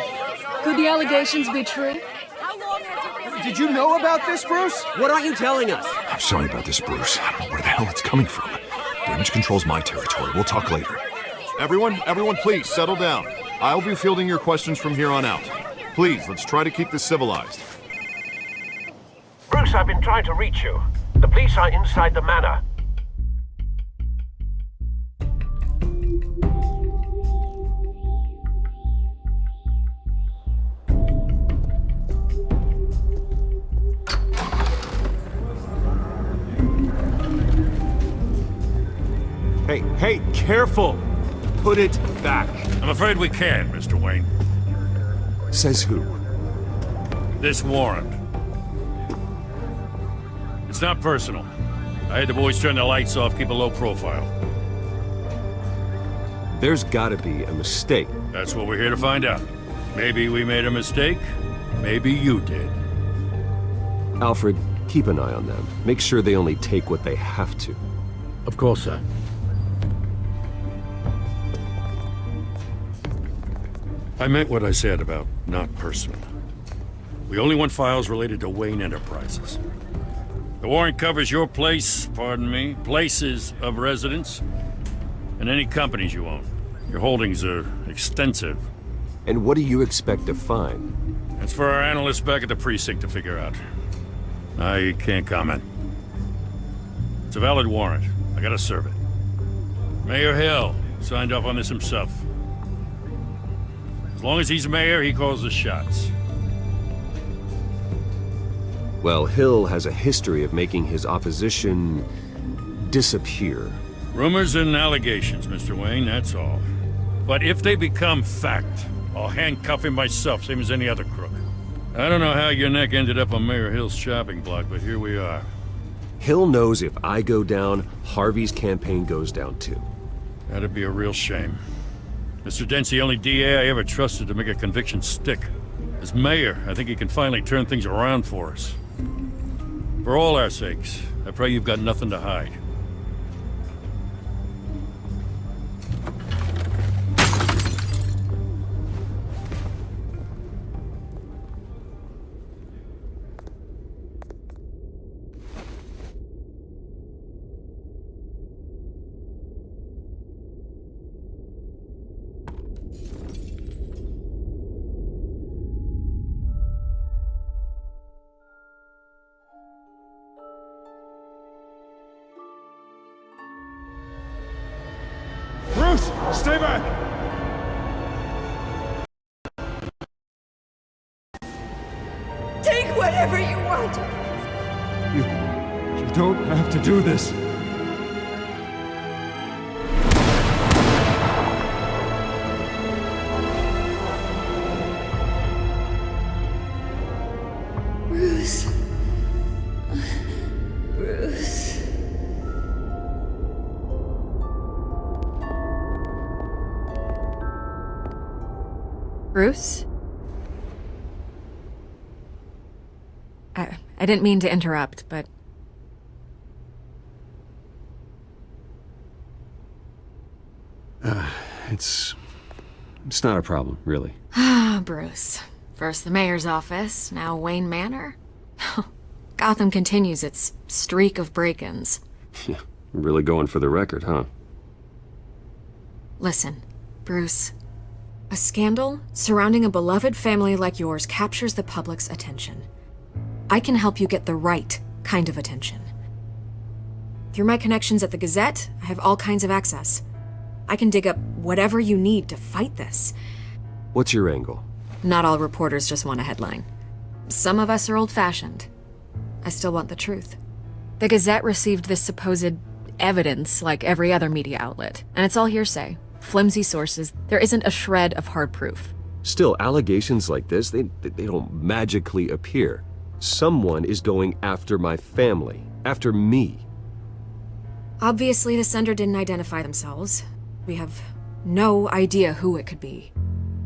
Could the allegations be true? Did you know about this, Bruce? What aren't you telling us? I'm sorry about this, Bruce. I don't know where the hell it's coming from. Damage control's my territory. We'll talk later. Everyone, please settle down. I'll be fielding your questions from here on out. Please, let's try to keep this civilized. Bruce, I've been trying to reach you. The police are inside the manor. Hey, careful! Put it back. I'm afraid we can't, Mr. Wayne. Says who? This warrant. It's not personal. I had the boys turn the lights off, keep a low profile. There's gotta be a mistake. That's what we're here to find out. Maybe we made a mistake. Maybe you did. Alfred, keep an eye on them. Make sure they only take what they have to. Of course, sir. I meant what I said about not personal. We only want files related to Wayne Enterprises. The warrant covers your place, pardon me, places of residence, and any companies you own. Your holdings are extensive. And what do you expect to find? That's for our analysts back at the precinct to figure out. I can't comment. It's a valid warrant. I gotta serve it. Mayor Hill signed off on this himself. As long as he's mayor, he calls the shots. Well, Hill has a history of making his opposition disappear. Rumors and allegations, Mr. Wayne, that's all. But if they become fact, I'll handcuff him myself, same as any other crook. I don't know how your neck ended up on Mayor Hill's shopping block, but here we are. Hill knows if I go down, Harvey's campaign goes down too. That'd be a real shame. Mr. Dent's the only DA I ever trusted to make a conviction stick. As mayor, I think he can finally turn things around for us. For all our sakes, I pray you've got nothing to hide. Bruce, stay back! Take whatever you want! You don't have to do this. Bruce. Bruce. Bruce? I didn't mean to interrupt, but... It's not a problem, really. Ah, Bruce. First the mayor's office, now Wayne Manor. Gotham continues its streak of break-ins. Yeah, really going for the record, huh? Listen, Bruce. A scandal surrounding a beloved family like yours captures the public's attention. I can help you get the right kind of attention. Through my connections at the Gazette, I have all kinds of access. I can dig up whatever you need to fight this. What's your angle? Not all reporters just want a headline. Some of us are old-fashioned. I still want the truth. The Gazette received this supposed evidence like every other media outlet, and it's all hearsay. Flimsy sources. There isn't a shred of hard proof. Still, allegations like this, they don't magically appear. Someone is going after my family, after me. Obviously, the sender didn't identify themselves. We have no idea who it could be.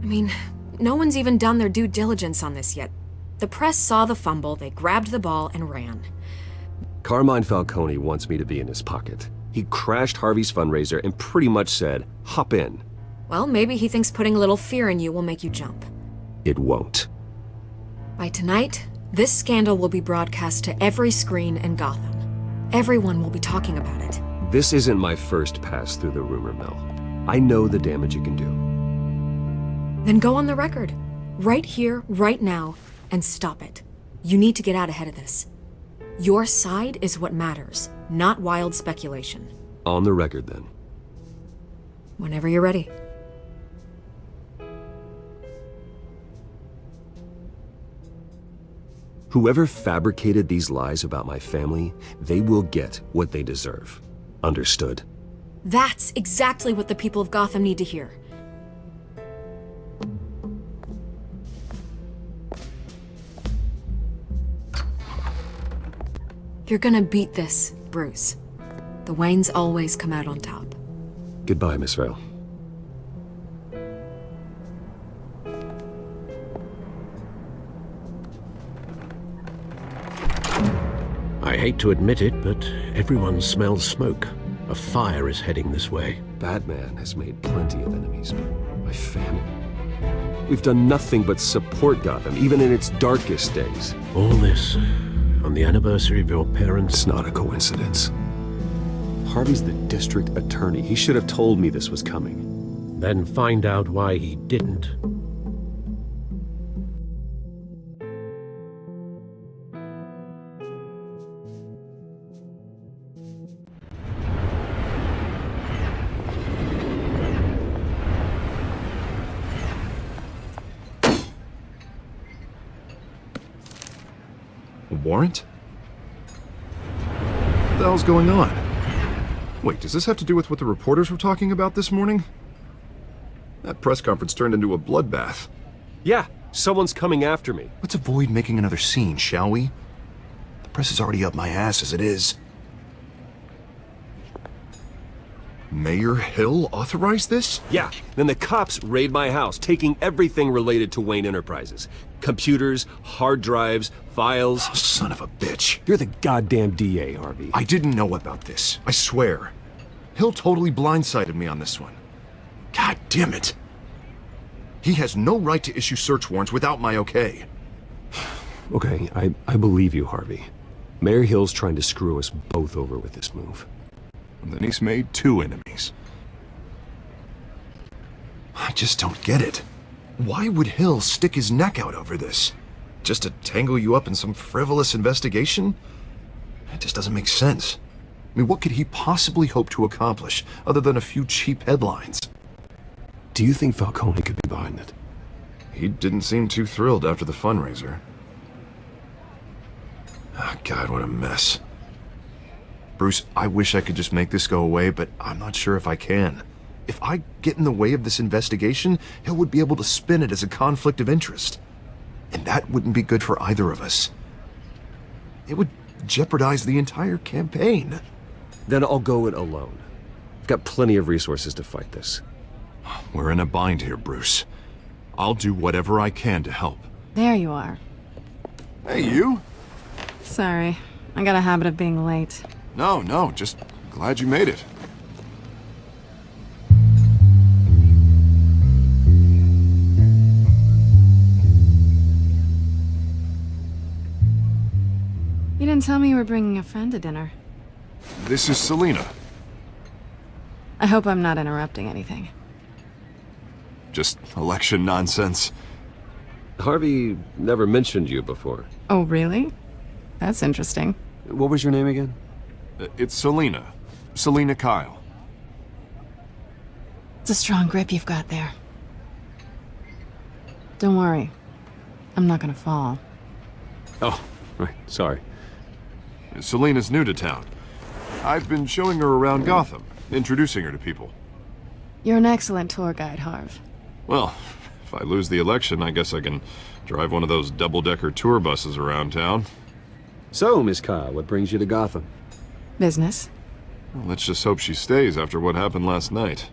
I mean, no one's even done their due diligence on this yet. The press saw the fumble, they grabbed the ball and ran. Carmine Falcone wants me to be in his pocket. He crashed Harvey's fundraiser and pretty much said, hop in. Well, maybe he thinks putting a little fear in you will make you jump. It won't. By tonight, this scandal will be broadcast to every screen in Gotham. Everyone will be talking about it. This isn't my first pass through the rumor mill. I know the damage it can do. Then go on the record. Right here, right now, and stop it. You need to get out ahead of this. Your side is what matters, not wild speculation. On the record, then. Whenever you're ready. Whoever fabricated these lies about my family, they will get what they deserve. Understood? That's exactly what the people of Gotham need to hear. You're gonna beat this, Bruce. The Waynes always come out on top. Goodbye, Miss Vale. I hate to admit it, but everyone smells smoke. A fire is heading this way. Batman has made plenty of enemies, but my family... We've done nothing but support Gotham, even in its darkest days. All this on the anniversary of your parents... It's not a coincidence. Harvey's the district attorney. He should have told me this was coming. Then find out why he didn't. A warrant? What the hell's going on? Wait, does this have to do with what the reporters were talking about this morning? That press conference turned into a bloodbath. Yeah, someone's coming after me. Let's avoid making another scene, shall we? The press is already up my ass as it is. Mayor Hill authorized this? Yeah, then the cops raid my house, taking everything related to Wayne Enterprises. Computers, hard drives, files. Oh, son of a bitch. You're the goddamn DA, Harvey. I didn't know about this, I swear. Hill totally blindsided me on this one. God damn it. He has no right to issue search warrants without my okay. Okay, I believe you, Harvey. Mayor Hill's trying to screw us both over with this move. And then he's made 2 enemies. I just don't get it. Why would Hill stick his neck out over this? Just to tangle you up in some frivolous investigation? It just doesn't make sense. I mean, what could he possibly hope to accomplish other than a few cheap headlines? Do you think Falcone could be behind it? He didn't seem too thrilled after the fundraiser. Oh, God, what a mess. Bruce, I wish I could just make this go away, but I'm not sure if I can. If I get in the way of this investigation, Hill would be able to spin it as a conflict of interest. And that wouldn't be good for either of us. It would jeopardize the entire campaign. Then I'll go it alone. I've got plenty of resources to fight this. We're in a bind here, Bruce. I'll do whatever I can to help. There you are. Hey, you? Sorry, I got a habit of being late. No, just glad you made it. You didn't tell me you were bringing a friend to dinner. This is Selina. I hope I'm not interrupting anything. Just election nonsense. Harvey never mentioned you before. Oh, really? That's interesting. What was your name again? It's Selina. Selina Kyle. It's a strong grip you've got there. Don't worry. I'm not gonna fall. Oh, right. Sorry. Selina's new to town. I've been showing her around Gotham, introducing her to people. You're an excellent tour guide, Harv. Well, if I lose the election, I guess I can drive one of those double-decker tour buses around town. So, Miss Kyle, what brings you to Gotham? Business. Well, let's just hope she stays after what happened last night.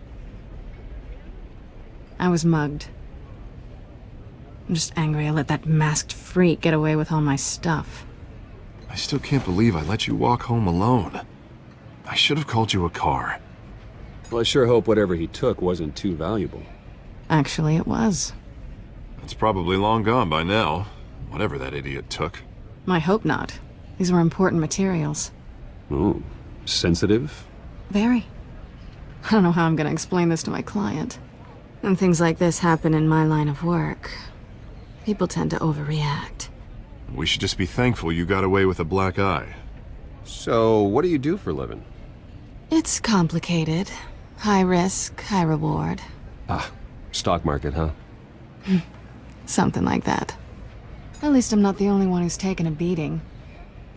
I was mugged. I'm just angry I let that masked freak get away with all my stuff. I still can't believe I let you walk home alone. I should have called you a car. Well, I sure hope whatever he took wasn't too valuable. Actually, it was. It's probably long gone by now, whatever that idiot took. I hope not. These were important materials. Ooh, sensitive? Very. I don't know how I'm gonna explain this to my client. When things like this happen in my line of work, people tend to overreact. We should just be thankful you got away with a black eye. So, what do you do for a living? It's complicated. High risk, high reward. Ah, stock market, huh? Something like that. At least I'm not the only one who's taken a beating.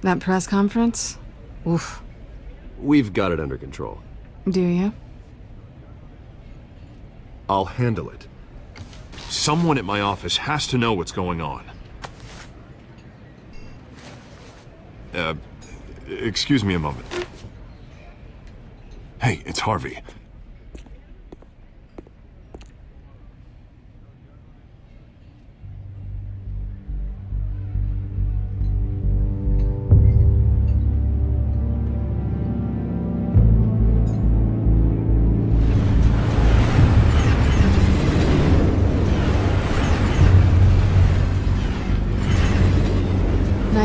That press conference? Oof. We've got it under control. Do you? I'll handle it. Someone at my office has to know what's going on. Excuse me a moment. Hey, it's Harvey.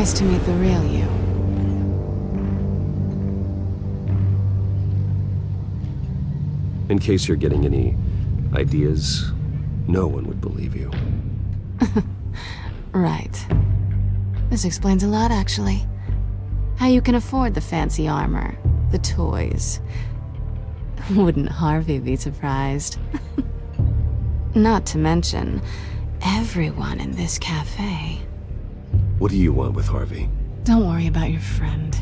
Nice to meet the real you. In case you're getting any ideas, no one would believe you. Right. This explains a lot, actually. How you can afford the fancy armor, the toys. Wouldn't Harvey be surprised? Not to mention, everyone in this cafe. What do you want with Harvey? Don't worry about your friend.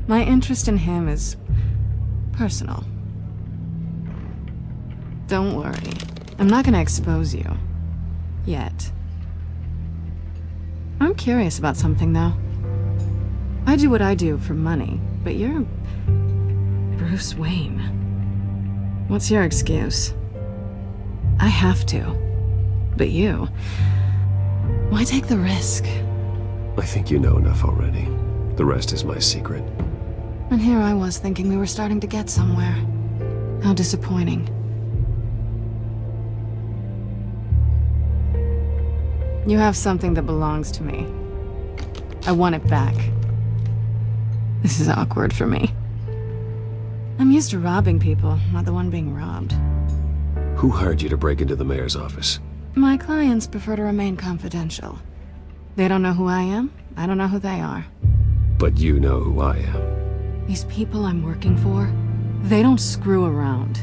My interest in him is personal. Don't worry. I'm not gonna expose you. Yet. I'm curious about something, though. I do what I do for money, but you're Bruce Wayne. What's your excuse? I have to. But you... why take the risk? I think you know enough already. The rest is my secret. And here I was thinking we were starting to get somewhere. How disappointing. You have something that belongs to me. I want it back. This is awkward for me. I'm used to robbing people, not the one being robbed. Who hired you to break into the mayor's office? My clients prefer to remain confidential. They don't know who I am, I don't know who they are. But you know who I am. These people I'm working for, they don't screw around.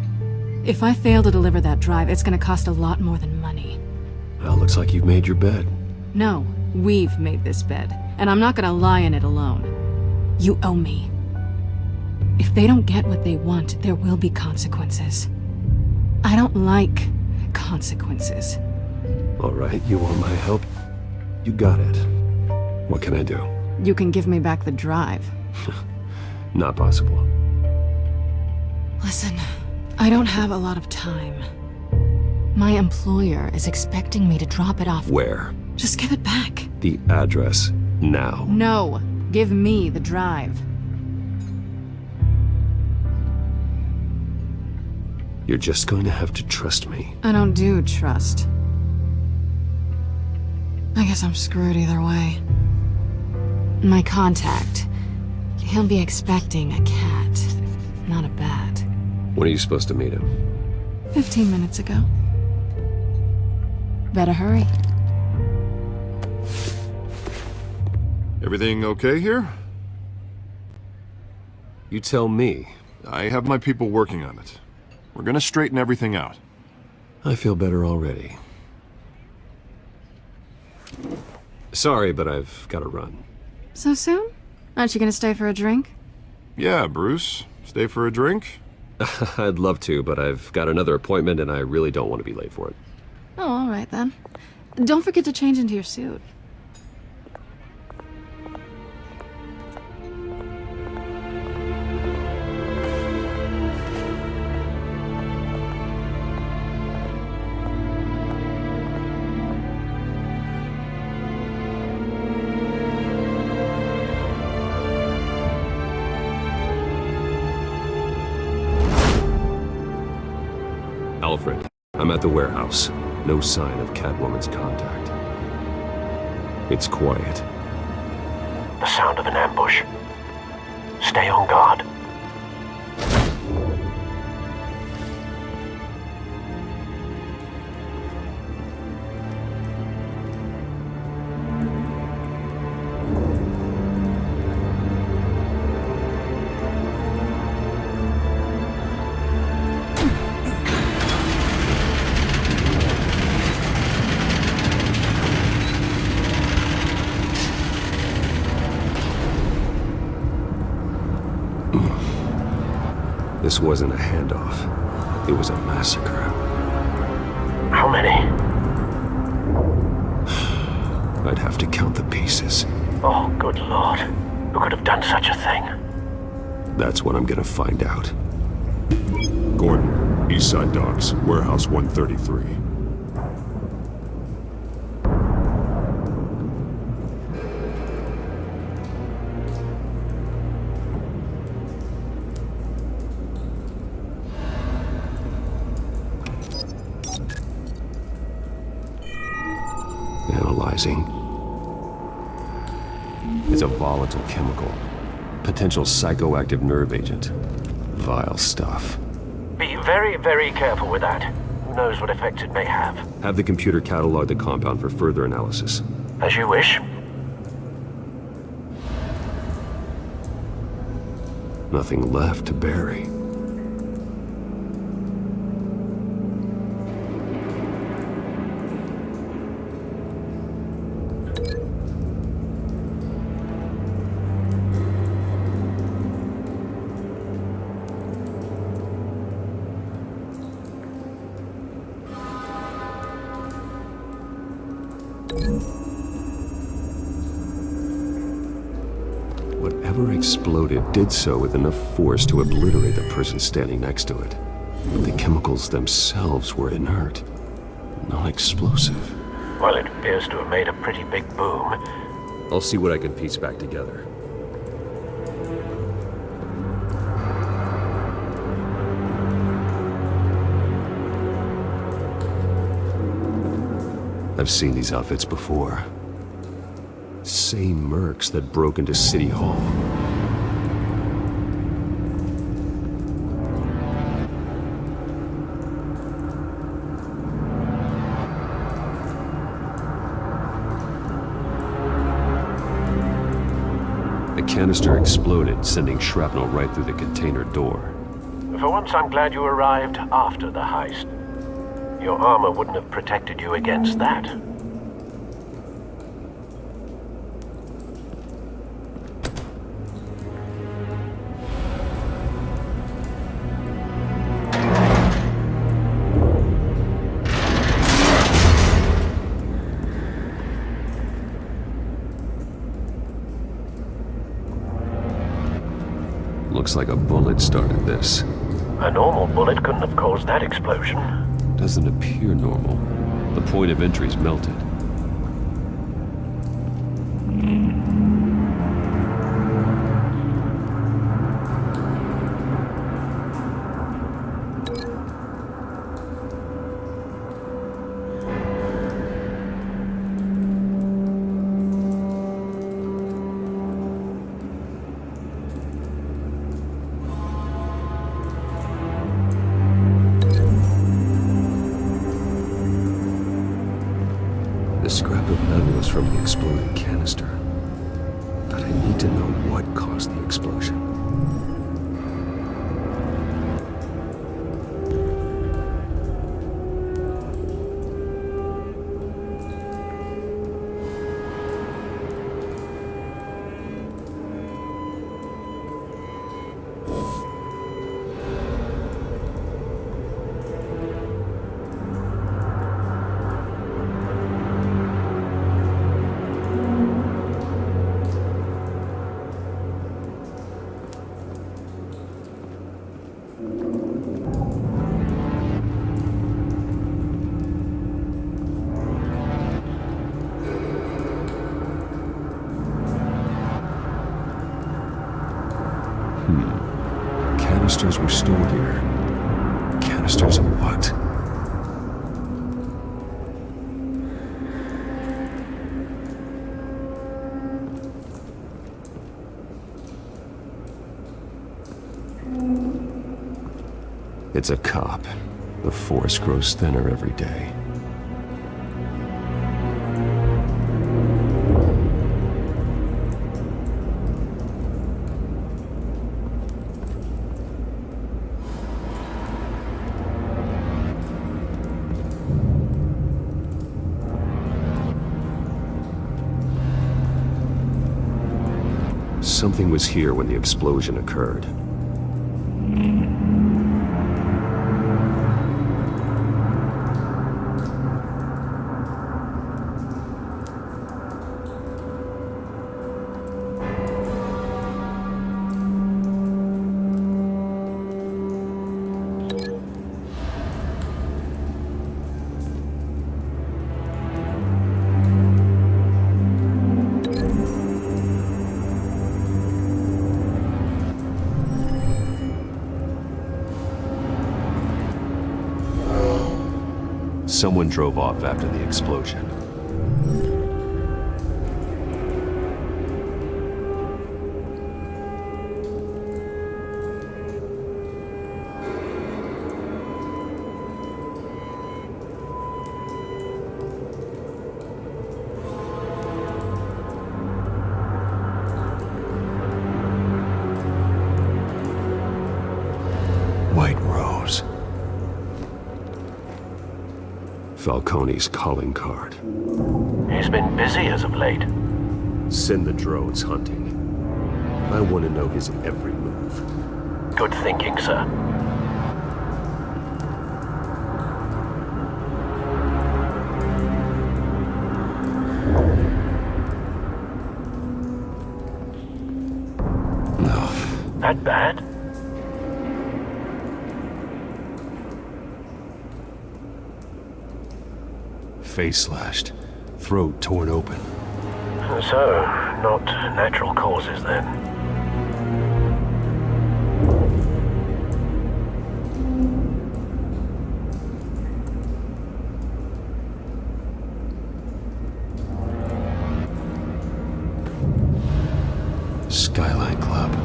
If I fail to deliver that drive, it's gonna cost a lot more than money. Well, looks like you've made your bed. No, we've made this bed, and I'm not gonna lie in it alone. You owe me. If they don't get what they want, there will be consequences. I don't like consequences. All right, you want my help? You got it. What can I do? You can give me back the drive. Not possible. Listen, I don't have a lot of time. My employer is expecting me to drop it off. Where? Just give it back. The address, now. No, give me the drive. You're just going to have to trust me. I don't do trust. I guess I'm screwed either way. My contact, he'll be expecting a cat, not a bat. When are you supposed to meet him? 15 minutes ago. Better hurry. Everything okay here? You tell me. I have my people working on it. We're gonna straighten everything out. I feel better already. Sorry, but I've got to run. So soon? Aren't you gonna stay for a drink? Yeah, Bruce. Stay for a drink? I'd love to, but I've got another appointment and I really don't want to be late for it. Oh, all right then. Don't forget to change into your suit. Alfred, I'm at the warehouse. No sign of Catwoman's contact. It's quiet. The sound of an ambush. Stay on guard. This wasn't a handoff. It was a massacre. How many? I'd have to count the pieces. Oh, good lord. Who could have done such a thing? That's what I'm gonna find out. Gordon, Eastside Docks, Warehouse 133. is a volatile chemical. Potential psychoactive nerve agent. Vile stuff. Be very, very careful with that. Who knows what effects it may have. Have the computer catalog the compound for further analysis. As you wish. Nothing left to bury. Whatever exploded did so with enough force to obliterate the person standing next to it. But the chemicals themselves were inert, non-explosive. Well, it appears to have made a pretty big boom. I'll see what I can piece back together. I've seen these outfits before. Same mercs that broke into City Hall. The canister exploded, sending shrapnel right through the container door. For once, I'm glad you arrived after the heist. Your armor wouldn't have protected you against that. Looks like a bullet started this. A normal bullet couldn't have caused that explosion. Doesn't appear normal. The point of entry's melted. The scrap of metal is from the exploding canister. But I need to know what caused the explosion. Canisters were stored here. Canisters of what? It's a cop. The force grows thinner every day. Something was here when the explosion occurred. Someone drove off after the explosion. Falcone's calling card. He's been busy as of late. Send the drones hunting. I want to know his every move. Good thinking, sir. That bad? Face slashed, throat torn open. So, not natural causes then. Skyline Club.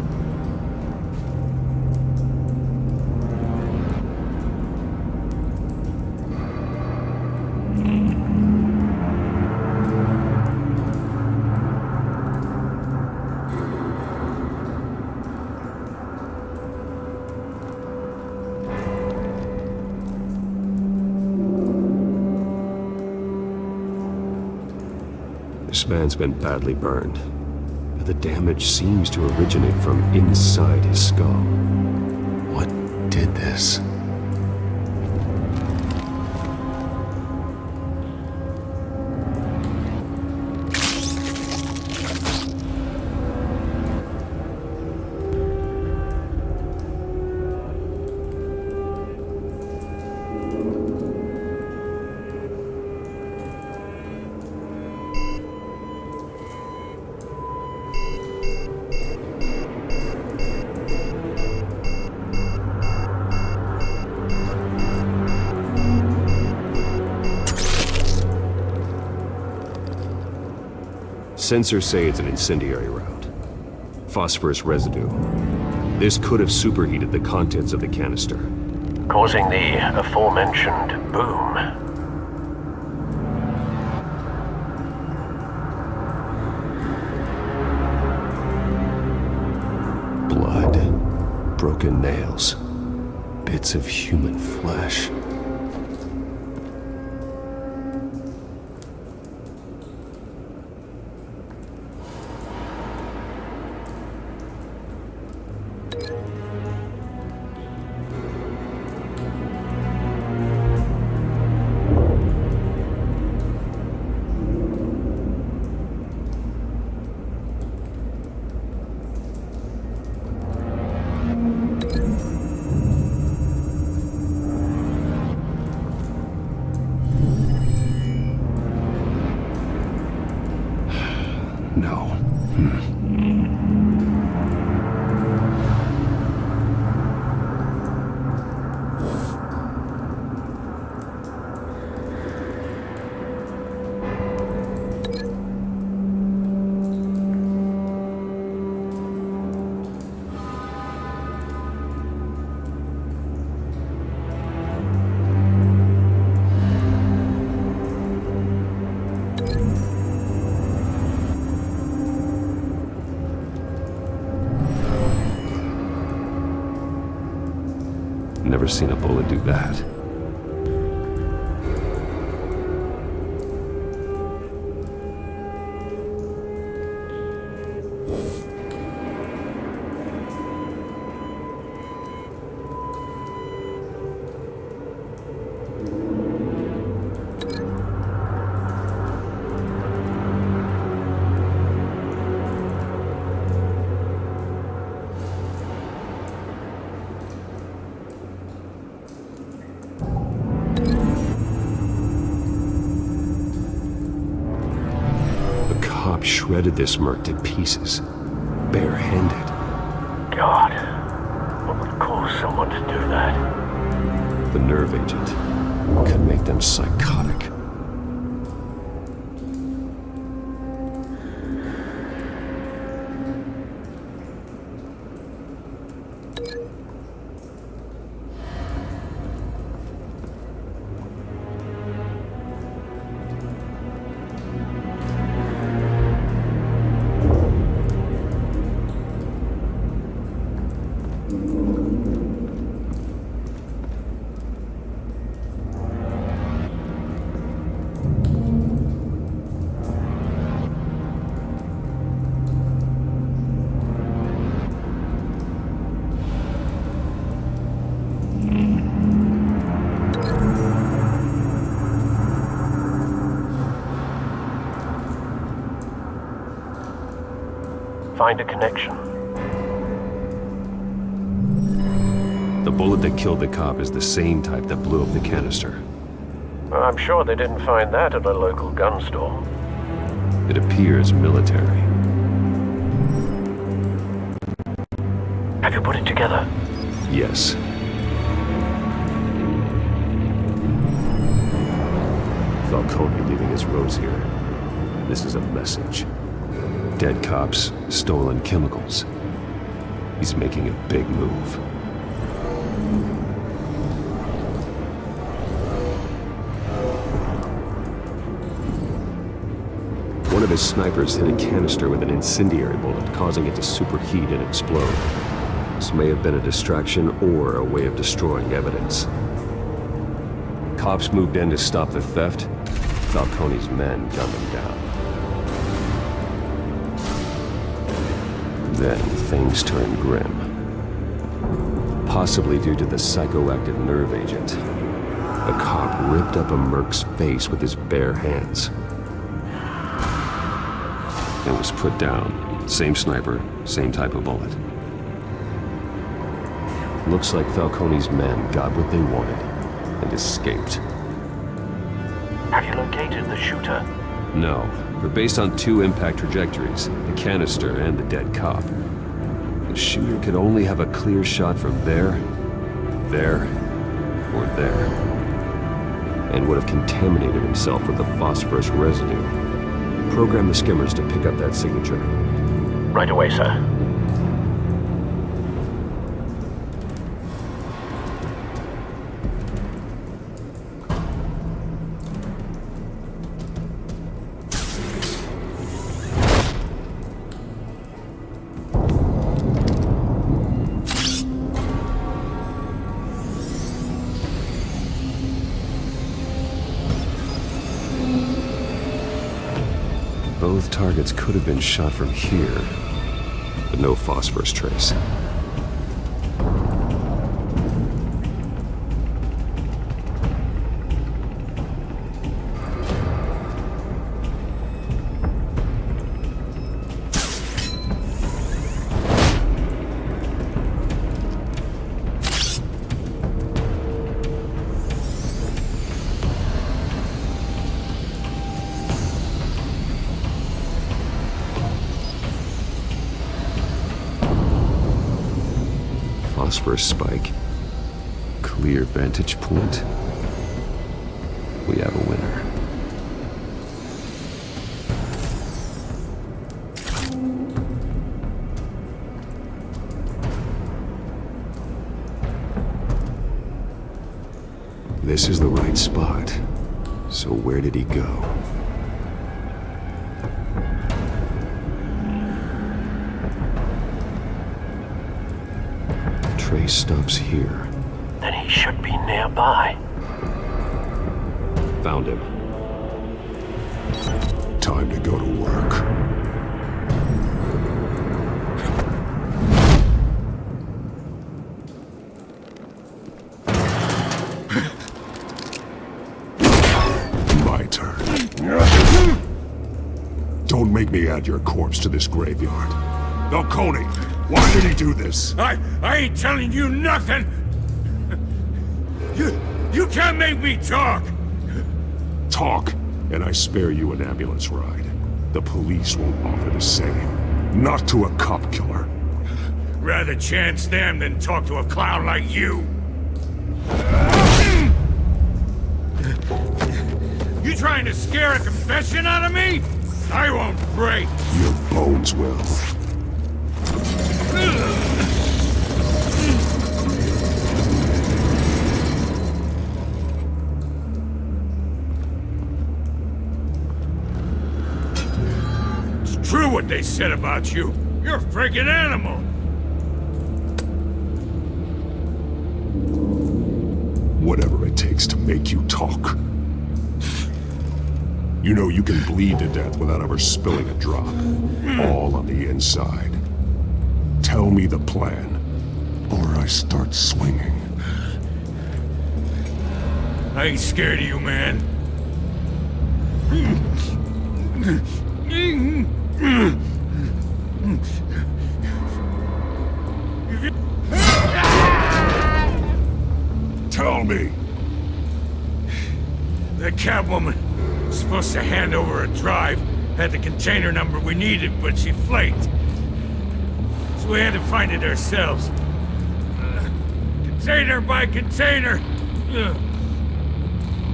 This man's been badly burned, but the damage seems to originate from inside his skull. What did this? Sensors say it's an incendiary route. Phosphorus residue. This could have superheated the contents of the canister, Causing the aforementioned boom. Blood, broken nails, bits of human flesh. No. Never seen a bullet do that. Shredded this merc to pieces, barehanded. God, what would cause someone to do that? The nerve agent could make them psychotic. find a connection. The bullet that killed the cop is the same type that blew up the canister. Well, I'm sure they didn't find that at a local gun store. It appears military. Have you put it together? Yes. Falcone leaving his rose here. This is a message. Dead cops, stolen chemicals. He's making a big move. One of his snipers hit a canister with an incendiary bullet, causing it to superheat and explode. This may have been a distraction or a way of destroying evidence. Cops moved in to stop the theft. Falcone's men gunned them down. Then things turned grim. Possibly due to the psychoactive nerve agent. A cop ripped up a merc's face with his bare hands. And was put down. Same sniper, same type of bullet. Looks like Falcone's men got what they wanted and escaped. Have you located the shooter? No, but based on two impact trajectories, the canister and the dead cop, the shooter could only have a clear shot from there, or there, and would have contaminated himself with the phosphorus residue. Program the skimmers to pick up that signature. Right away, sir. Both targets could have been shot from here, but no phosphorus trace. Phosphorus spike. Clear vantage point. We have a winner. This is the right spot. So where did he go? Trace stops here. Then he should be nearby. Found him. Time to go to work. My turn. Don't make me add your corpse to this graveyard. Falcone, why did he do this? I ain't telling you nothing! You can't make me talk! Talk, and I spare you an ambulance ride. The police won't offer the same. Not to a cop killer. Rather chance them than talk to a clown like you. You trying to scare a confession out of me? I won't break. Your bones will. It's true what they said about you. You're a freaking animal. Whatever it takes to make you talk. You know you can bleed to death without ever spilling a drop. All on the inside. Tell me the plan, or I start swinging. I ain't scared of you, man. Tell me. The Catwoman was supposed to hand over a drive, had the container number we needed, but she flaked. So we had to find it ourselves. Container by container.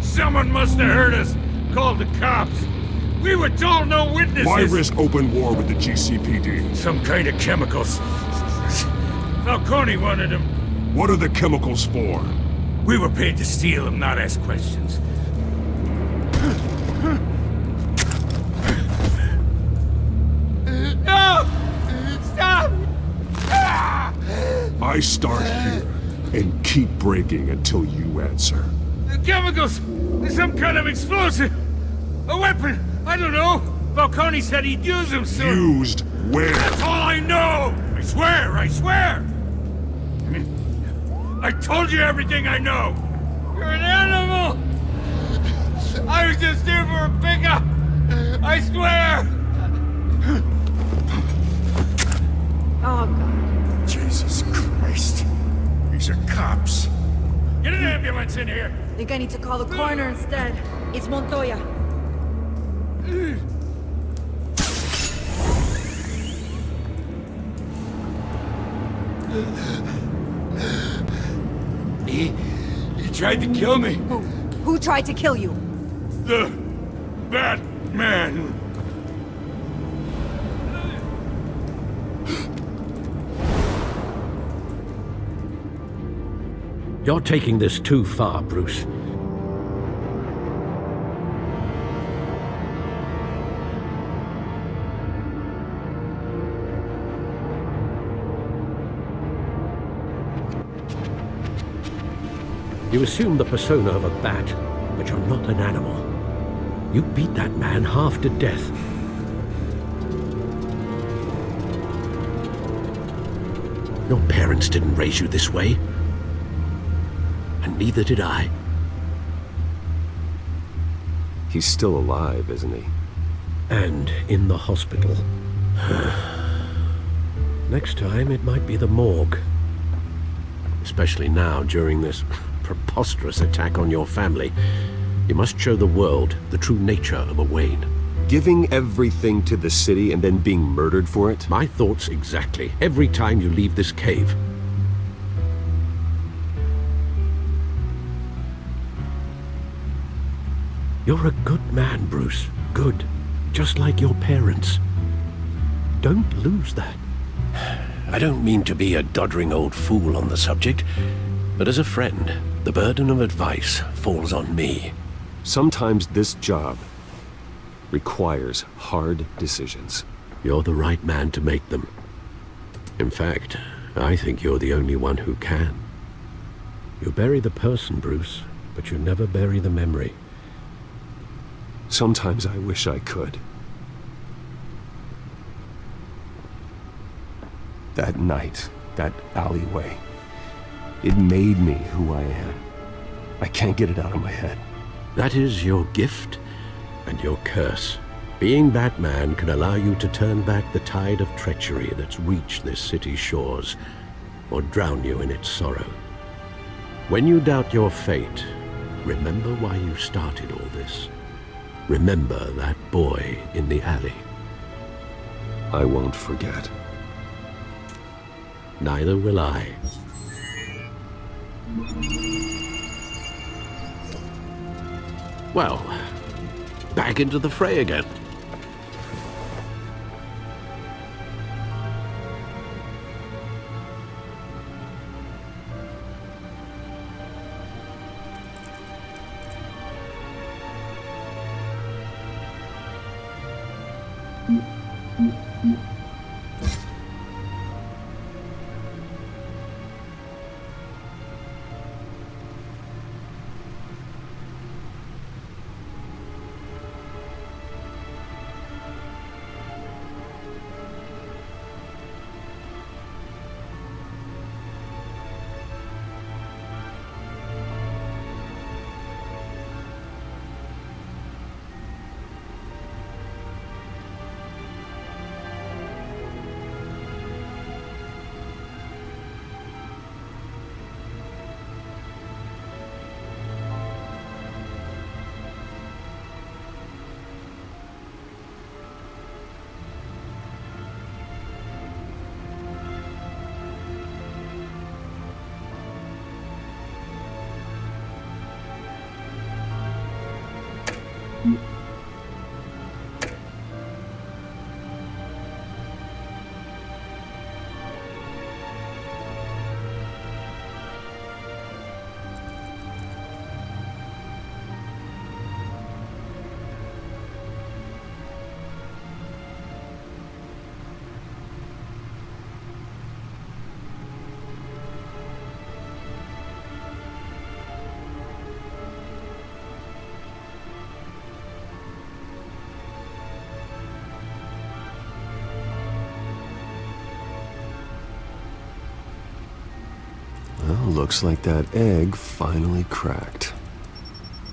Someone must have heard us, called the cops. We were told no witnesses. Why risk open war with the GCPD? Some kind of chemicals. Falcone wanted them. What are the chemicals for? We were paid to steal them, not ask questions. No! Stop! I start here and keep breaking until you answer. The chemicals! Some kind of explosive! A weapon! I don't know! Falcone said he'd use them soon! Used where? That's all I know! I swear! I swear! I told you everything I know! You're an animal! I was just here for a pickup! I swear! Oh, God. Jesus Christ. These are cops. Get an ambulance in here! I think I need to call the coroner instead. It's Montoya. He tried to kill me. Who tried to kill you? The Batman. You're taking this too far, Bruce. You assume the persona of a bat, but you're not an animal. You beat that man half to death. Your parents didn't raise you this way. And neither did I. He's still alive, isn't he? And in the hospital. Next time, it might be the morgue. Especially now, during this preposterous attack on your family. You must show the world the true nature of a Wayne. Giving everything to the city and then being murdered for it? My thoughts exactly. Every time you leave this cave. You're a good man, Bruce. Good. Just like your parents. Don't lose that. I don't mean to be a doddering old fool on the subject, but as a friend, the burden of advice falls on me. Sometimes this job requires hard decisions. You're the right man to make them. In fact, I think you're the only one who can. You bury the person, Bruce, but you never bury the memory. Sometimes I wish I could. That night, that alleyway, it made me who I am. I can't get it out of my head. That is your gift and your curse. Being Batman can allow you to turn back the tide of treachery that's reached this city's shores, or drown you in its sorrow. When you doubt your fate, remember why you started all this. Remember that boy in the alley. I won't forget. Neither will I. Well, back into the fray again. Well, looks like that egg finally cracked.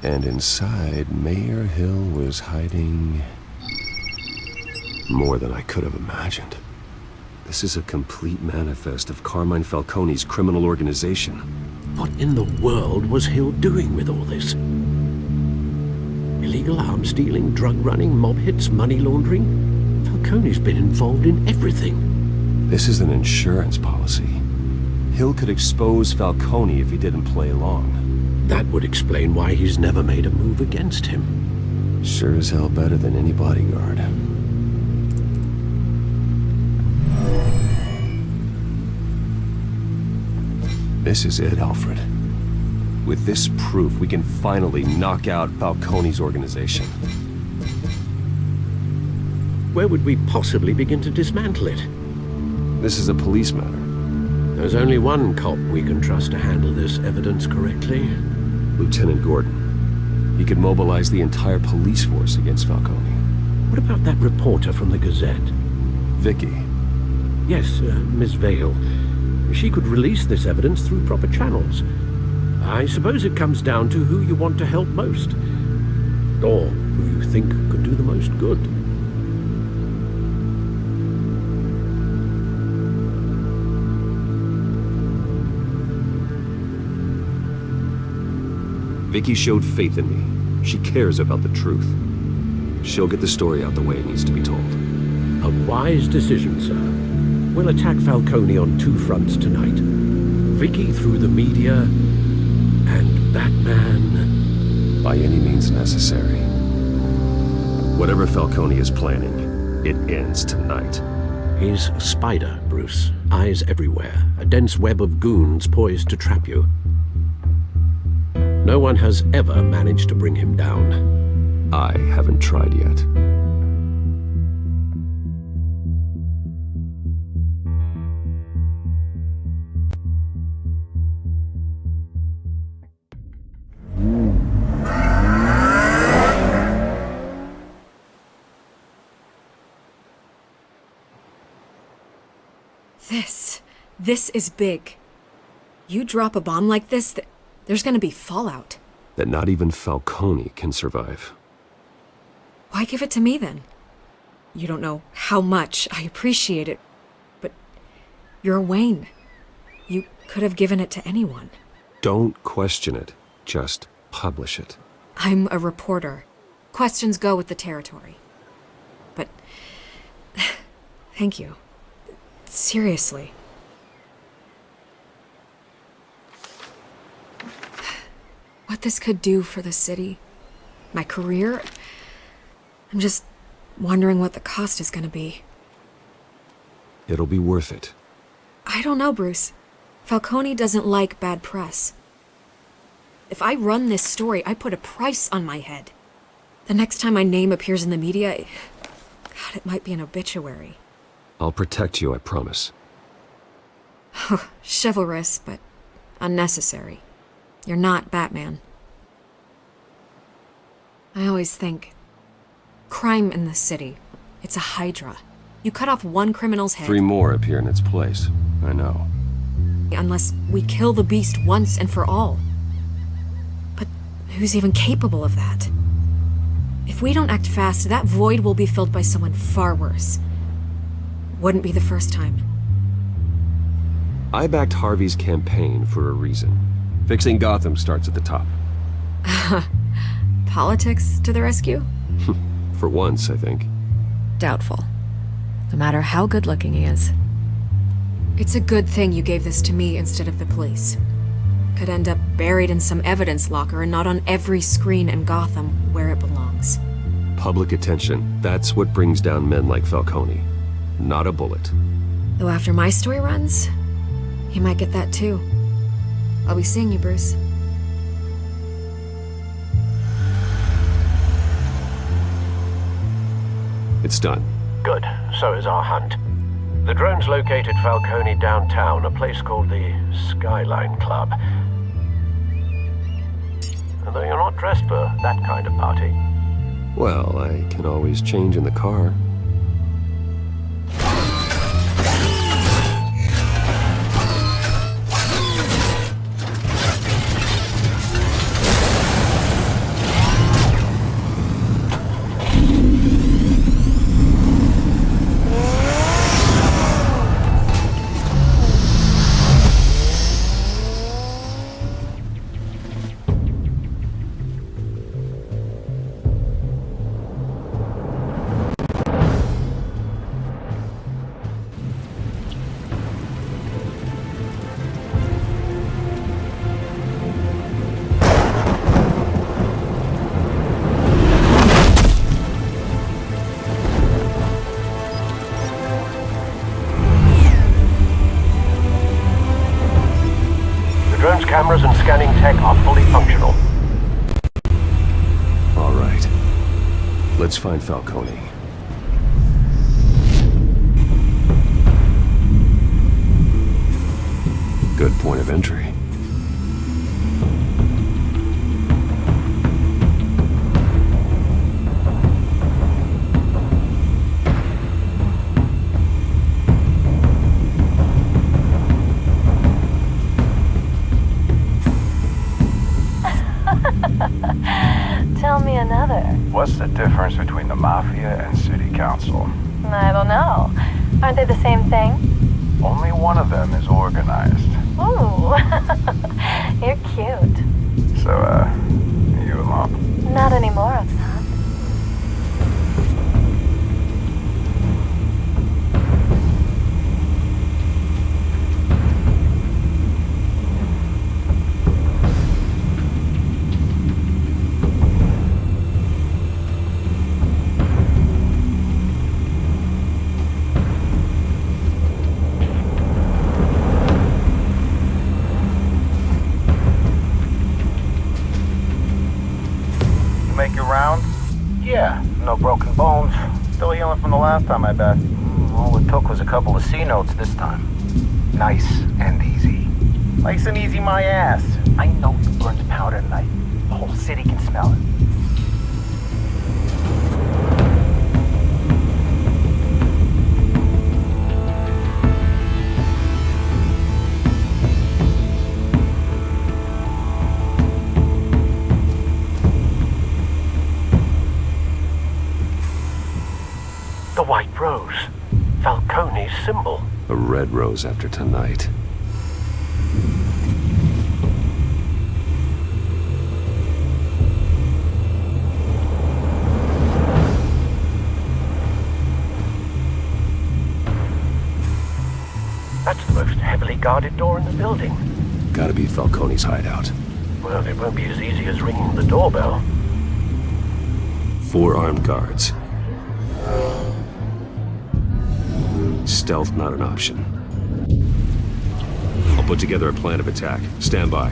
And inside, Mayor Hill was hiding more than I could have imagined. This is a complete manifest of Carmine Falcone's criminal organization. What in the world was Hill doing with all this? Illegal arms dealing, drug running, mob hits, money laundering? Falcone's been involved in everything. This is an insurance policy. Hill could expose Falcone if he didn't play along. That would explain why he's never made a move against him. Sure as hell better than any bodyguard. This is it, Alfred. With this proof, we can finally knock out Falcone's organization. Where would we possibly begin to dismantle it? This is a police matter. There's only one cop we can trust to handle this evidence correctly. Lieutenant Gordon. He could mobilize the entire police force against Falcone. What about that reporter from the Gazette? Vicky. Yes, Miss Vale. She could release this evidence through proper channels. I suppose it comes down to who you want to help most. Or who you think could do the most good. Vicky showed faith in me. She cares about the truth. She'll get the story out the way it needs to be told. A wise decision, sir. We'll attack Falcone on two fronts tonight. Vicky through the media, and Batman... by any means necessary. Whatever Falcone is planning, it ends tonight. He's a spider, Bruce. Eyes everywhere. A dense web of goons poised to trap you. No one has ever managed to bring him down. I haven't tried yet. This is big. You drop a bomb like this, there's gonna be fallout. That not even Falcone can survive. Why give it to me then? You don't know how much I appreciate it, but you're Wayne. You could have given it to anyone. Don't question it. Just publish it. I'm a reporter. Questions go with the territory. But thank you. Seriously. What this could do for the city, my career, I'm just wondering what the cost is gonna be. It'll be worth it. I don't know, Bruce. Falcone doesn't like bad press. If I run this story, I put a price on my head. The next time my name appears in the media, God, it might be an obituary. I'll protect you, I promise. Chivalrous, but unnecessary. You're not Batman. I always think, crime in the city, it's a hydra. You cut off one criminal's head... 3 more appear in its place. I know. Unless we kill the beast once and for all. But who's even capable of that? If we don't act fast, that void will be filled by someone far worse. Wouldn't be the first time. I backed Harvey's campaign for a reason. Fixing Gotham starts at the top. Politics to the rescue? For once, I think. Doubtful. No matter how good-looking he is. It's a good thing you gave this to me instead of the police. Could end up buried in some evidence locker and not on every screen in Gotham where it belongs. Public attention. That's what brings down men like Falcone. Not a bullet. Though after my story runs, he might get that too. I'll be seeing you, Bruce. It's done. Good. So is our hunt. The drones located Falcone downtown, a place called the Skyline Club. Although you're not dressed for that kind of party. Well, I can always change in the car. scanning tech are fully functional. All right. Let's find Falcone. Good point of entry. Tell me another. What's the difference between the Mafia and City Council? I don't know. Aren't they the same thing? Only one of them is organized. Ooh, you're cute. So, you alone? Not anymore, I'm not. Make your round? Yeah, no broken bones. Still healing from the last time, I bet. All it took was a couple of C notes this time. Nice and easy. Nice and easy, my ass. I know you burned powder tonight. The whole city can smell it. The white rose. Falcone's symbol. A red rose after tonight. That's the most heavily guarded door in the building. Gotta be Falcone's hideout. Well, it won't be as easy as ringing the doorbell. 4 armed guards. Stealth not an option. I'll put together a plan of attack. Stand by.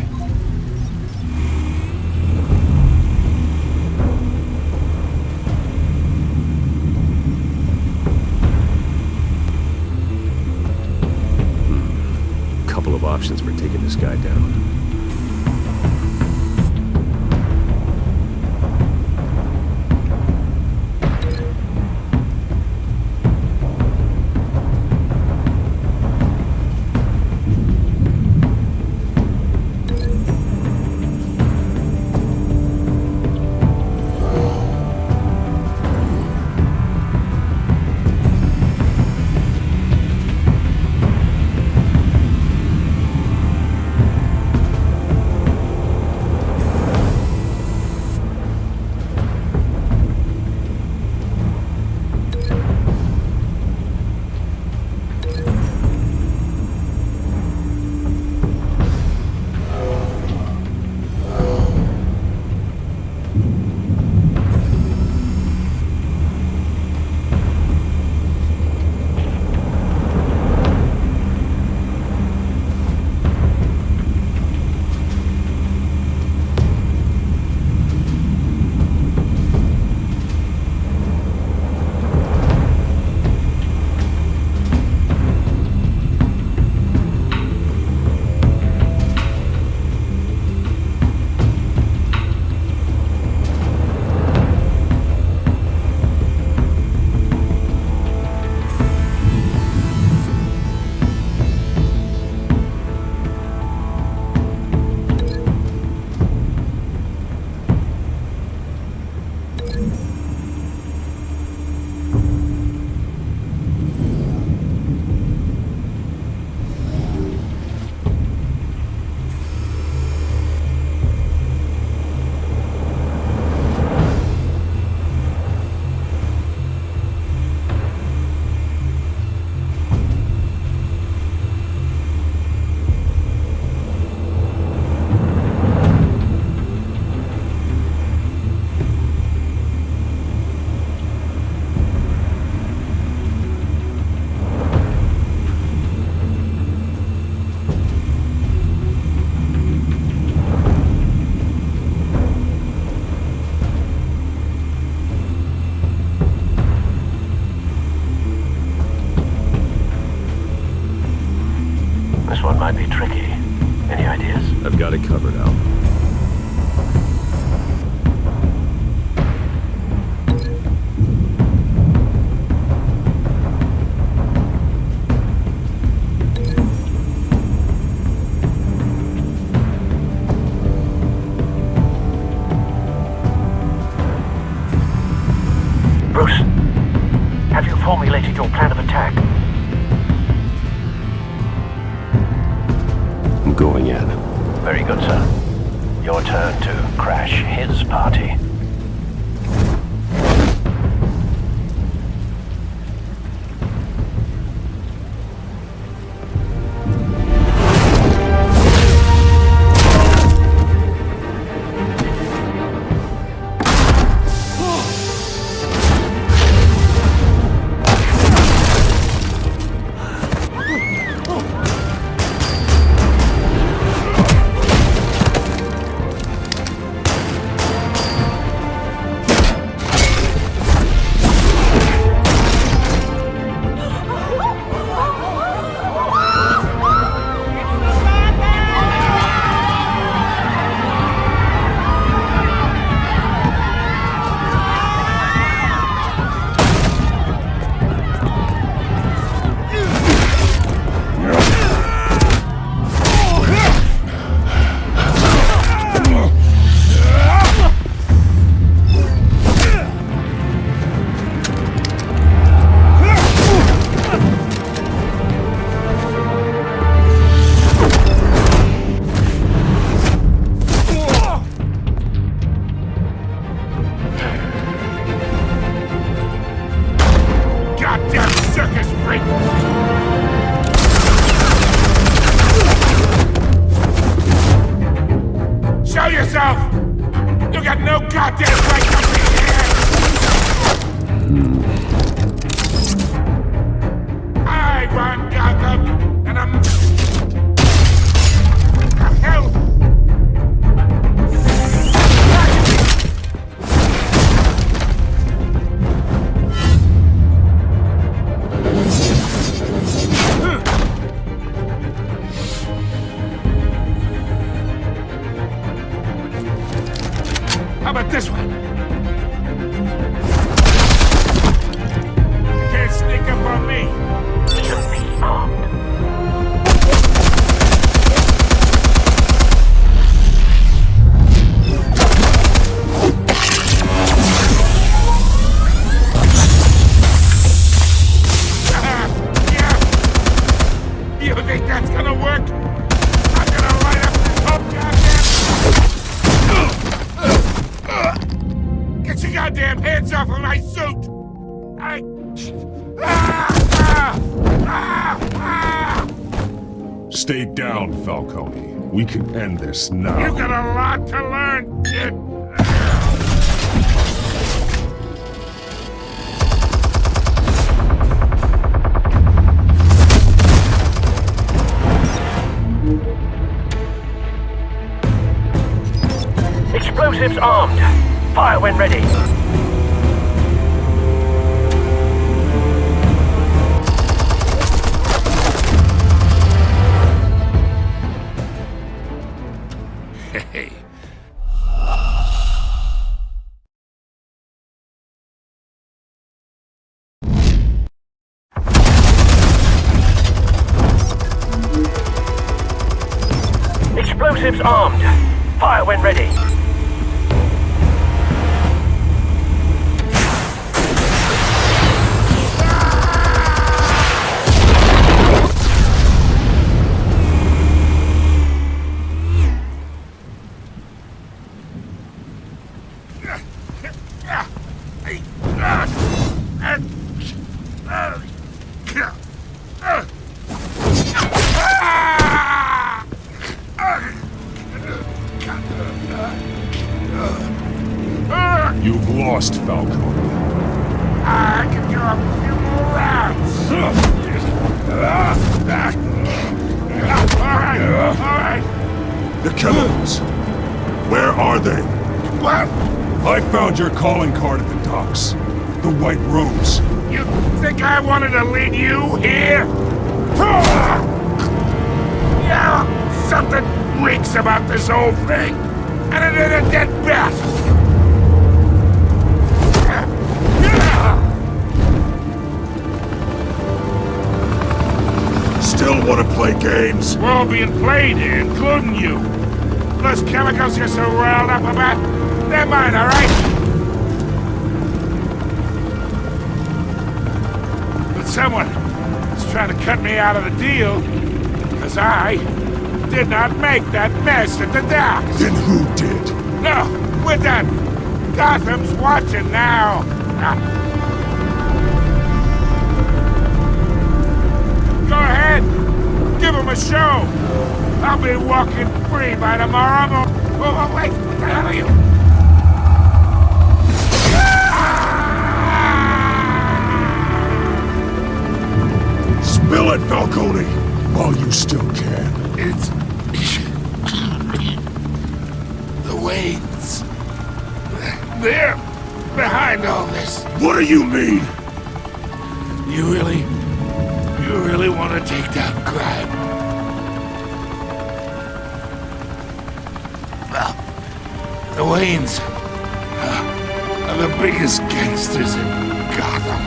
Couple of options for taking this guy down. This one might be tricky. Any ideas? I've got it covered, Al. Bruce, have you formulated your plan of attack? I'm going in. Very good, sir. Your turn to crash his party. Show yourself! You got no goddamn right to be here! I run Gotham, and I'm... The hell? How about this one? You can't sneak up on me. Should be armed. Yeah. You think that's gonna work? I'm gonna light up this whole goddamn... Get your goddamn hands off of my suit! Stay down, Falcone. We can end this now. You got a lot to learn, kid! Explosives armed. Fire when ready. Hey. Explosives armed. Fire when ready. You've lost, Falcone. I can do a few more rounds. All right. The chemicals. Where are they? What? I found your calling card at the docks. The White Rose. You think I wanted to lead you here? pissed about this whole thing, and it ain't a dead bat! Still want to play games? We're all being played here, including you. Those chemicals you're so riled up about, they're mine, alright? But someone is trying to cut me out of the deal, because I did not make that mess at the docks. Then who did? No, we're done. Gotham's watching now. Go ahead. Give him a show. I'll be walking free by tomorrow. Oh, wait. What the hell are you? Spill it, Falcone, while you still can. It's... the Waynes. They're behind all this. What do you mean? You really want to take down crime? Well, the Waynes are the biggest gangsters in Gotham.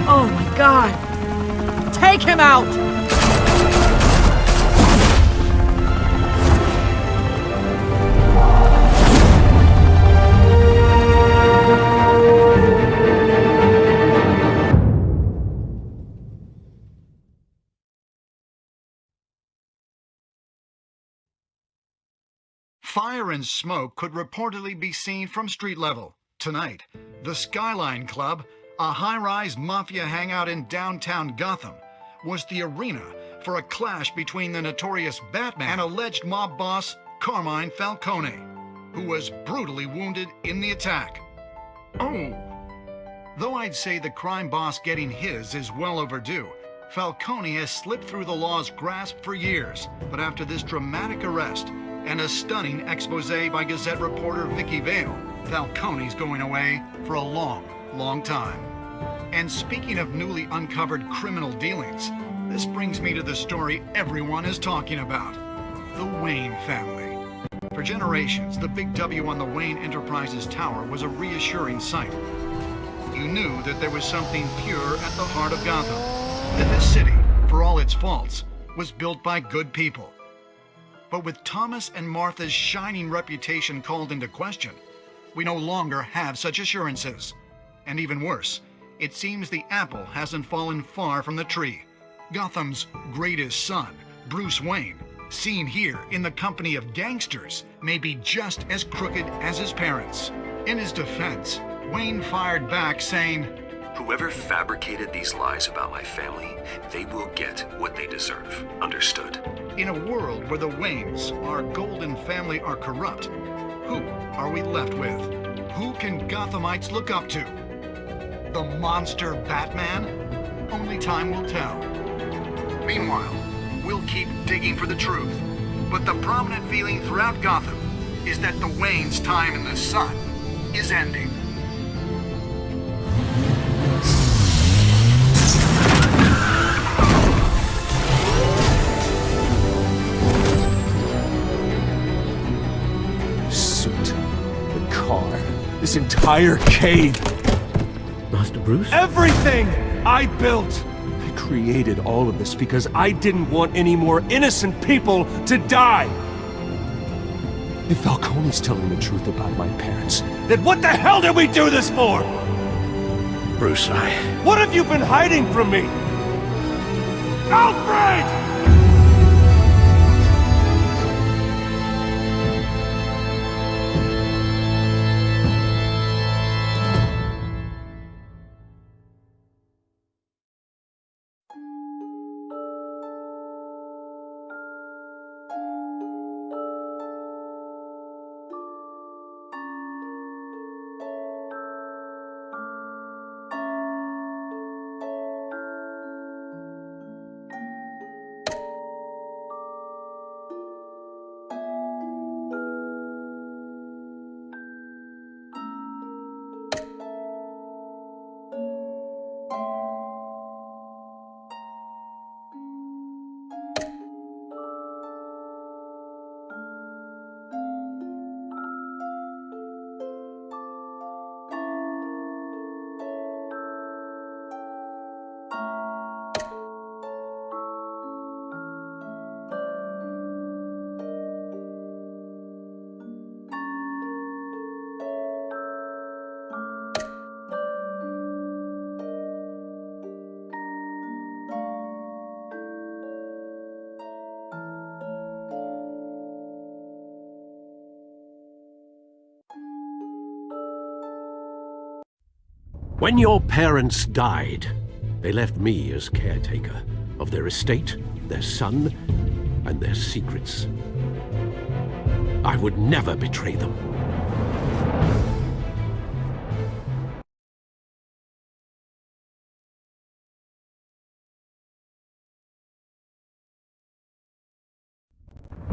Oh my God! Take him out! Fire and smoke could reportedly be seen from street level. Tonight, the Skyline Club, a high-rise mafia hangout in downtown Gotham, was the arena for a clash between the notorious Batman and alleged mob boss Carmine Falcone, who was brutally wounded in the attack. Oh! Though I'd say the crime boss getting his is well overdue, Falcone has slipped through the law's grasp for years, but after this dramatic arrest and a stunning expose by Gazette reporter Vicky Vale, Falcone's going away for a long, long time. And speaking of newly uncovered criminal dealings, this brings me to the story everyone is talking about: the Wayne family. For generations, the big W on the Wayne Enterprises Tower was a reassuring sight. You knew that there was something pure at the heart of Gotham, that this city, for all its faults, was built by good people. But with Thomas and Martha's shining reputation called into question, we no longer have such assurances. And even worse, it seems the apple hasn't fallen far from the tree. Gotham's greatest son, Bruce Wayne, seen here in the company of gangsters, may be just as crooked as his parents. In his defense, Wayne fired back saying, "Whoever fabricated these lies about my family, they will get what they deserve. Understood?" In a world where the Waynes, our golden family, are corrupt, who are we left with? Who can Gothamites look up to? The monster Batman? Only time will tell. Meanwhile, we'll keep digging for the truth. But the prominent feeling throughout Gotham is that the Waynes' time in the sun is ending. This entire cave. Master Bruce? Everything I built. I created all of this because I didn't want any more innocent people to die. If Falcone's telling the truth about my parents, then what the hell did we do this for? Bruce, What have you been hiding from me? Alfred! When your parents died, they left me as caretaker of their estate, their son, and their secrets. I would never betray them.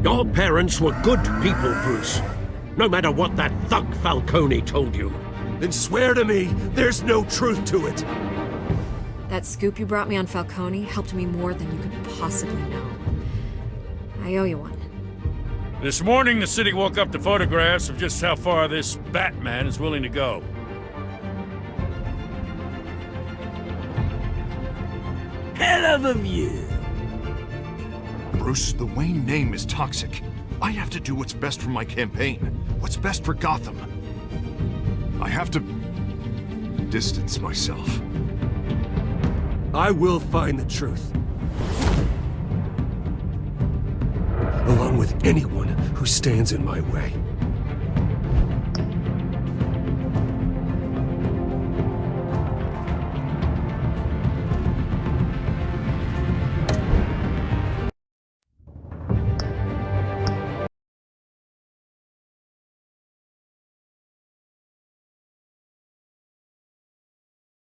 Your parents were good people, Bruce. No matter what that thug Falcone told you. Then swear to me there's no truth to it. That scoop you brought me on Falcone helped me more than you could possibly know. I owe you one. This morning, the city woke up to photographs of just how far this Batman is willing to go. Hell of a view. Bruce, the Wayne name is toxic. I have to do what's best for my campaign. What's best for Gotham. I have to distance myself. I will find the truth. Along with anyone who stands in my way.